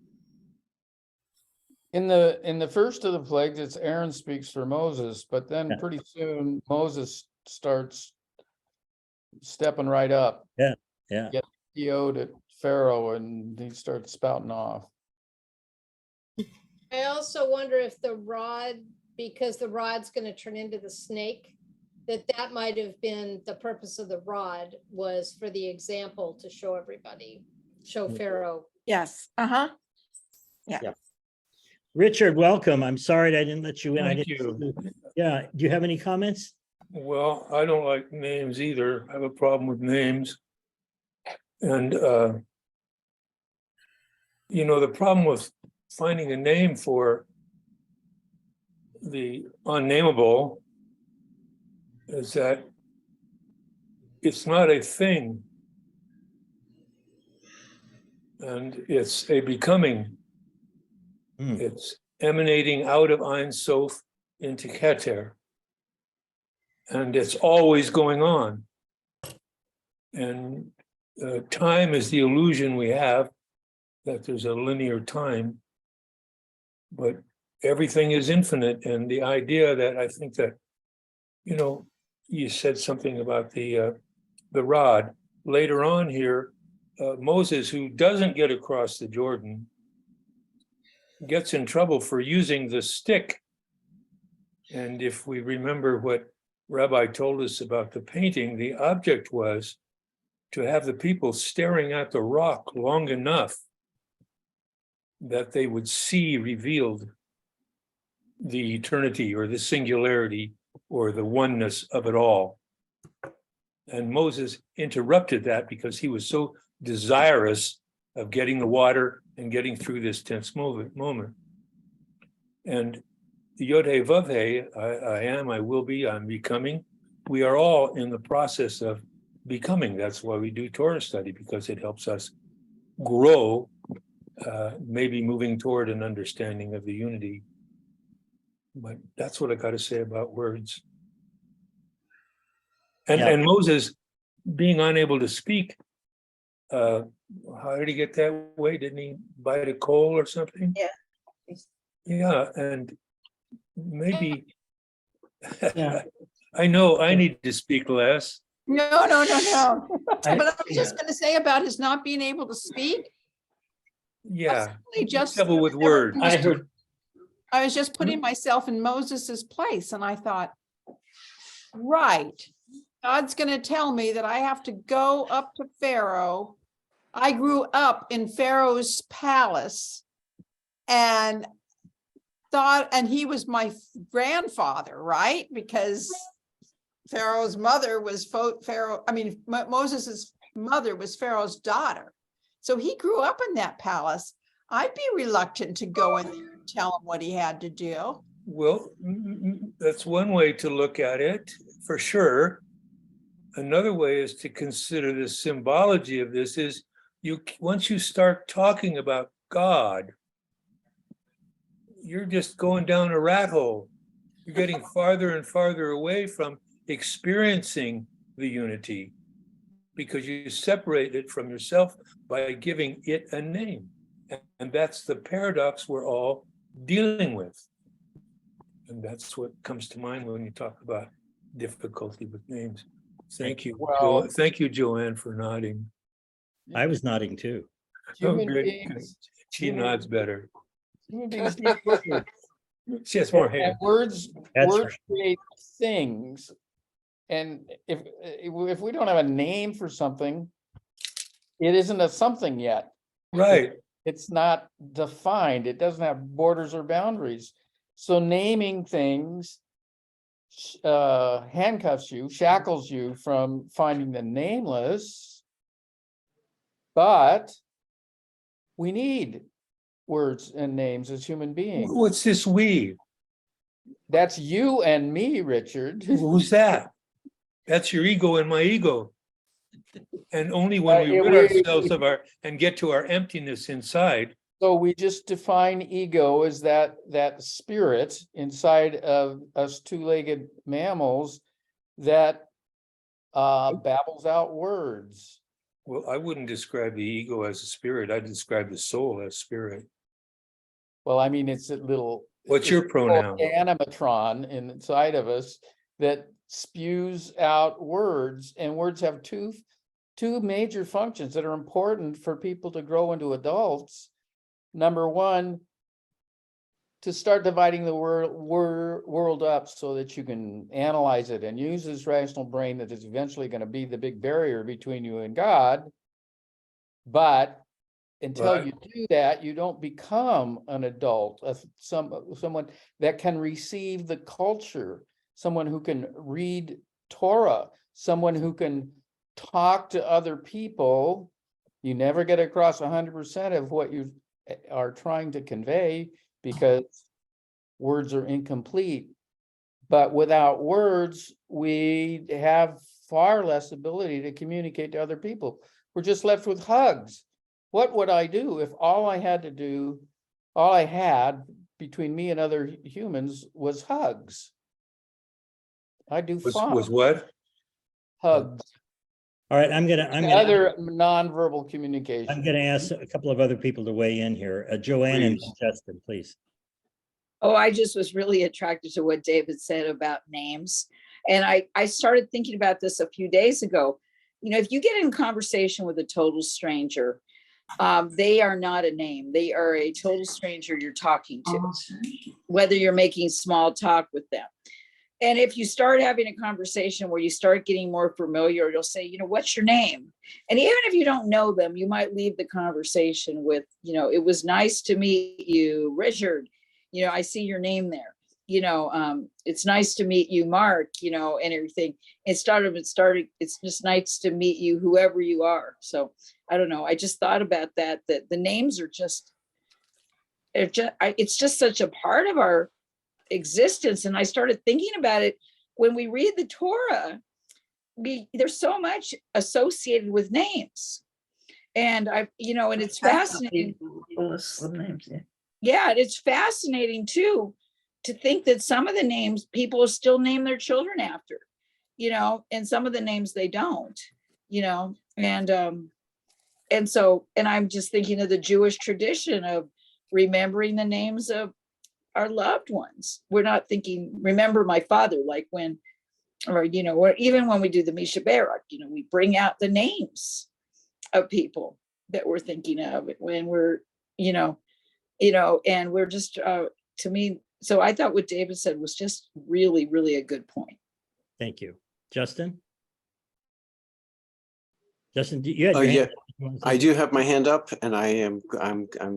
In the first of the plagues, it's Aaron speaks for Moses, but then pretty soon Moses starts stepping right up. Yeah. Get PO'd at Pharaoh and he starts spouting off. I also wonder if the rod, because the rod's going to turn into the snake, that might have been the purpose of the rod, was for the example to show everybody, show Pharaoh. Yes. Yeah. Richard, welcome. I'm sorry I didn't let you in. Thank you. Yeah. Do you have any comments? Well, I don't like names either. I have a problem with names. And, the problem with finding a name for the unnameable is that it's not a thing. And it's a becoming. It's emanating out of Ein Sof into Keter. And it's always going on. And time is the illusion we have that there's a linear time, but everything is infinite. And the idea that I think that, you said something about the rod. Later on here, Moses, who doesn't get across the Jordan, gets in trouble for using the stick. And if we remember what Rabbi told us about the painting, the object was to have the people staring at the rock long enough that they would see revealed the eternity or the singularity or the oneness of it all. And Moses interrupted that because he was so desirous of getting the water and getting through this tense moment. And the Yod He Vav He, I am, I will be, I'm becoming. We are all in the process of becoming. That's why we do Torah study, because it helps us grow, maybe moving toward an understanding of the unity. But that's what I got to say about words. And Moses being unable to speak, how did he get that way? Didn't he bite a coal or something? Yeah. Yeah, and maybe I know I need to speak less. No. But I was just going to say about his not being able to speak. Yeah, Just trouble with words. I was just putting myself in Moses's place, and I thought, right, God's going to tell me that I have to go up to Pharaoh. I grew up in Pharaoh's palace, and he was my grandfather, right? Because Pharaoh's mother was Moses's mother was Pharaoh's daughter. So he grew up in that palace. I'd be reluctant to go in there and tell him what he had to do. Well, that's one way to look at it, for sure. Another way is to consider the symbology of this is once you start talking about God, you're just going down a rat hole. You're getting farther and farther away from experiencing the unity because you separate it from yourself by giving it a name. And that's the paradox we're all dealing with. And that's what comes to mind when you talk about difficulty with names. Thank you. Well, thank you, Joanne, for nodding. I was nodding too. Human good. beings, She nods better. human beings need words. She has more hair. And words That's create things. And if we don't have a name for something, it isn't a something yet. Right. It's not defined. It doesn't have borders or boundaries. So naming things handcuffs you, shackles you from finding the nameless. But we need words and names as human beings. What's this we? That's you and me, Richard. Who's that? That's your ego and my ego. And only when we rid ourselves of our and get to our emptiness inside. So we just define ego as that spirit inside of us two-legged mammals that babbles out words. Well, I wouldn't describe the ego as a spirit. I'd describe the soul as spirit. Well, I mean, it's a little. What's your pronoun? Animatron inside of us that spews out words, and words have two major functions that are important for people to grow into adults. Number one, to start dividing the world up so that you can analyze it and use this rational brain that is eventually going to be the big barrier between you and God. But until you do that, you don't become an adult, someone that can receive the culture, someone who can read Torah, someone who can talk to other people. You never get across 100% of what you are trying to convey because words are incomplete. But without words, we have far less ability to communicate to other people. We're just left with hugs. What would I do if all I had between me and other humans was hugs? I do fine. Was what? Hugs. All right, I'm gonna other nonverbal communication. I'm gonna ask a couple of other people to weigh in here. Joanne and Justin, please. Oh, I just was really attracted to what David said about names. And I started thinking about this a few days ago. You know, if you get in conversation with a total stranger, they are not a name. They are a total stranger you're talking to, whether you're making small talk with them. And if you start having a conversation where you start getting more familiar, you'll say, you know, what's your name? And even if you don't know them, you might leave the conversation with, you know, it was nice to meet you, Richard. You know, I see your name there. You know, it's nice to meet you, Mark, you know, and everything. It's just nice to meet you, whoever you are. So I don't know. I just thought about that the names are it's just such a part of our existence. And I started thinking about it when we read the Torah. There's so much associated with names, and and it's fascinating. Yeah, it's fascinating too to think that some of the names people still name their children after, you know, and some of the names they don't, you know, and I'm just thinking of the Jewish tradition of remembering the names of our loved ones. We're not thinking, remember my father, like when, or, you know, or even when we do the Misha Barak, you know, we bring out the names of people that we're thinking of when we're, you know, and we're just, to me, so I thought what David said was just really, really a good point. Thank you. Justin? Justin, you had your Yeah, hand up. I do have my hand up, and I'm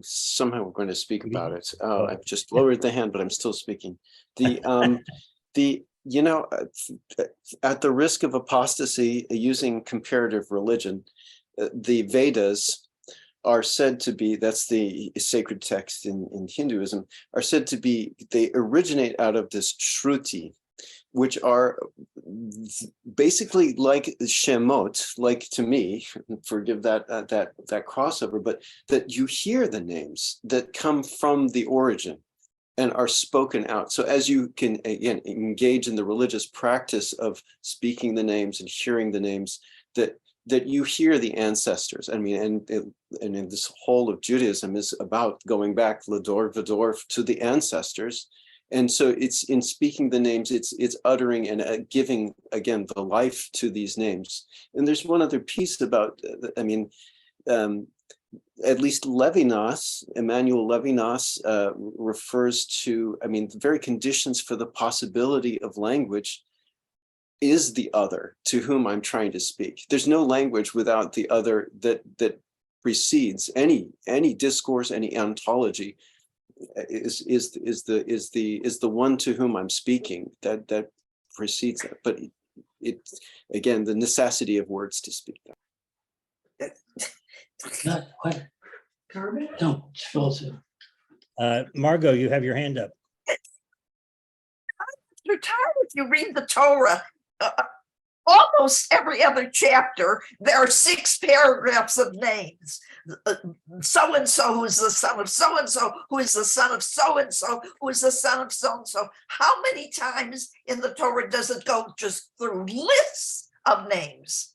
somehow going to speak about it. I've just lowered the hand, but I'm still speaking. You know, at the risk of apostasy, using comparative religion, the Vedas are said to be, that's the sacred text in Hinduism, are said to be, they originate out of this Shruti, which are basically like Shemot, like to me, forgive that crossover, but that you hear the names that come from the origin and are spoken out. So as you can, again, engage in the religious practice of speaking the names and hearing the names, that you hear the ancestors. I mean, and in this whole of Judaism is about going back Lador Vador to the ancestors. And so it's in speaking the names, it's uttering and giving, again, the life to these names. And there's one other piece about, I mean, at least Levinas, Emmanuel Levinas refers to, I mean, the very conditions for the possibility of language is the other to whom I'm trying to speak. There's no language without the other that precedes any discourse, any ontology, is the one to whom I'm speaking, that precedes that. But it again, the necessity of words to speak that. Not what? Don't spill it. Margot, you have your hand up. You're tired if you read the Torah. Almost every other chapter, there are 6 paragraphs of names. So and so, who is the son of so and so, who is the son of so and so, who is the son of so and so. How many times in the Torah does it go just through lists of names?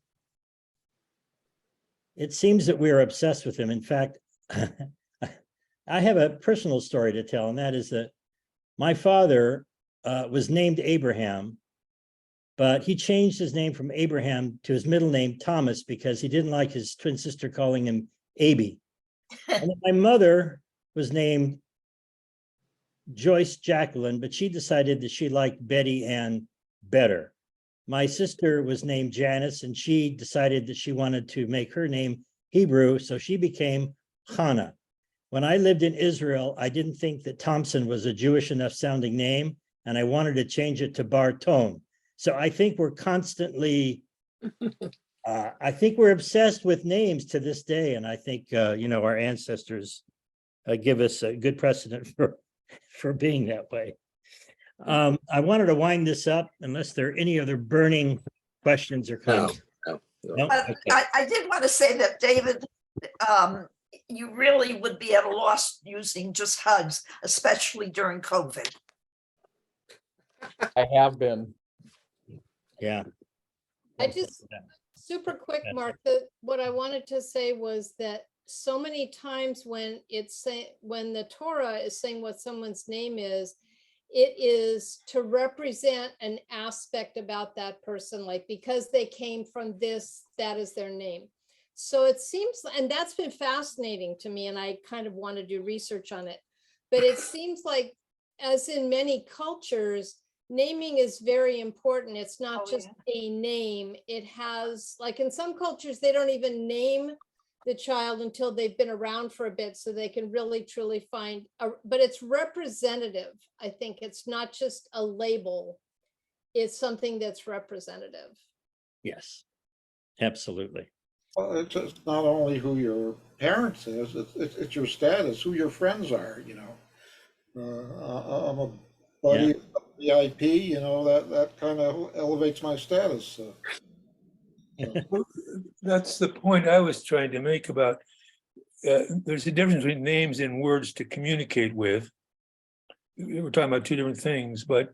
It seems that we're obsessed with him. In fact, I have a personal story to tell, and that is that my father was named Abraham, but he changed his name from Abraham to his middle name, Thomas, because he didn't like his twin sister calling him Aby. And then my mother was named Joyce Jacqueline, but she decided that she liked Betty Ann better. My sister was named Janice, and she decided that she wanted to make her name Hebrew, so she became Hannah. When I lived in Israel, I didn't think that Thompson was a Jewish enough sounding name, and I wanted to change it to Barton. So I think we're constantly, I think we're obsessed with names to this day. And I think, our ancestors give us a good precedent for being that way. I wanted to wind this up unless there are any other burning questions or comments. No? Okay. I did want to say that, David, you really would be at a loss using just hugs, especially during COVID. I have been. Yeah. I just, super quick, Mark, what I wanted to say was that so many times when when the Torah is saying what someone's name is, it is to represent an aspect about that person, like because they came from this, that is their name. So it seems, and that's been fascinating to me, and I kind of want to do research on it, but it seems like, as in many cultures, naming is very important. It's not just a name. It has, like in some cultures, they don't even name the child until they've been around for a bit, so they can really truly find, but it's representative. I think it's not just a label. It's something that's representative. Yes, absolutely. Well, it's not only who your parents is, it's your status, who your friends are, I'm a buddy, VIP, that kind of elevates my status. So. That's the point I was trying to make about there's a difference between names and words to communicate with. We're talking about two different things, but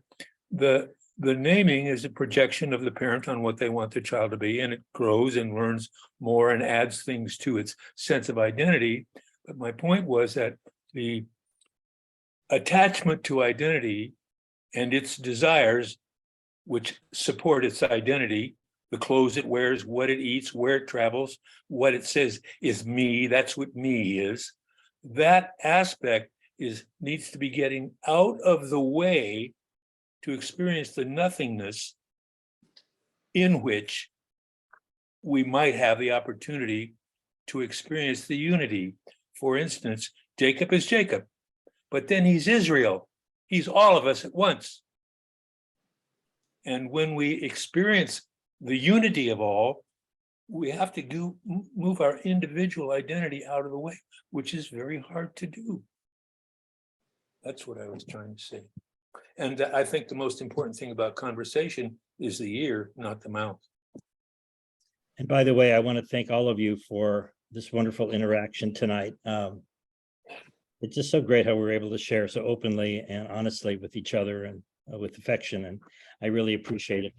the naming is a projection of the parent on what they want their child to be, and it grows and learns more and adds things to its sense of identity. But my point was that the attachment to identity and its desires, which support its identity, the clothes it wears, what it eats, where it travels, what it says is me, that's what me is. That aspect needs to be getting out of the way to experience the nothingness in which we might have the opportunity to experience the unity. For instance, Jacob is Jacob, but then he's Israel. He's all of us at once. And when we experience the unity of all, we have to move our individual identity out of the way, which is very hard to do. That's what I was trying to say. And I think the most important thing about conversation is the ear, not the mouth. And by the way, I want to thank all of you for this wonderful interaction tonight. It's just so great how we're able to share so openly and honestly with each other and with affection, and I really appreciate it.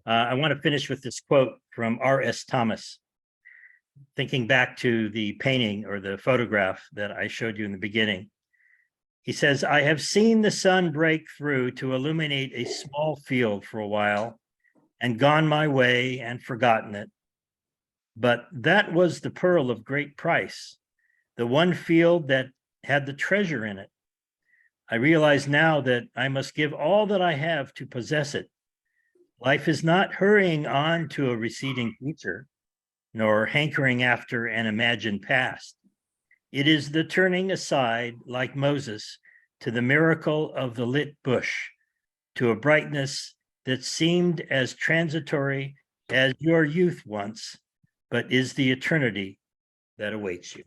I want to finish with this quote from R.S. Thomas. Thinking back to the painting or the photograph that I showed you in the beginning. He says, "I have seen the sun break through to illuminate a small field for a while and gone my way and forgotten it. But that was the pearl of great price, the one field that had the treasure in it. I realize now that I must give all that I have to possess it. Life is not hurrying on to a receding future. nor hankering after an imagined past. It is the turning aside, like Moses, to the miracle of the lit bush, to a brightness that seemed as transitory as your youth once, but is the eternity that awaits you.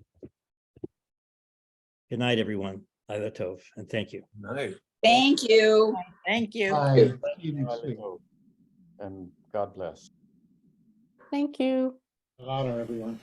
Good night, everyone. Laila Tov, and thank you. Nice. Thank you. Thank you. Bye. See you next week. And God bless. Thank you. Honor, everyone.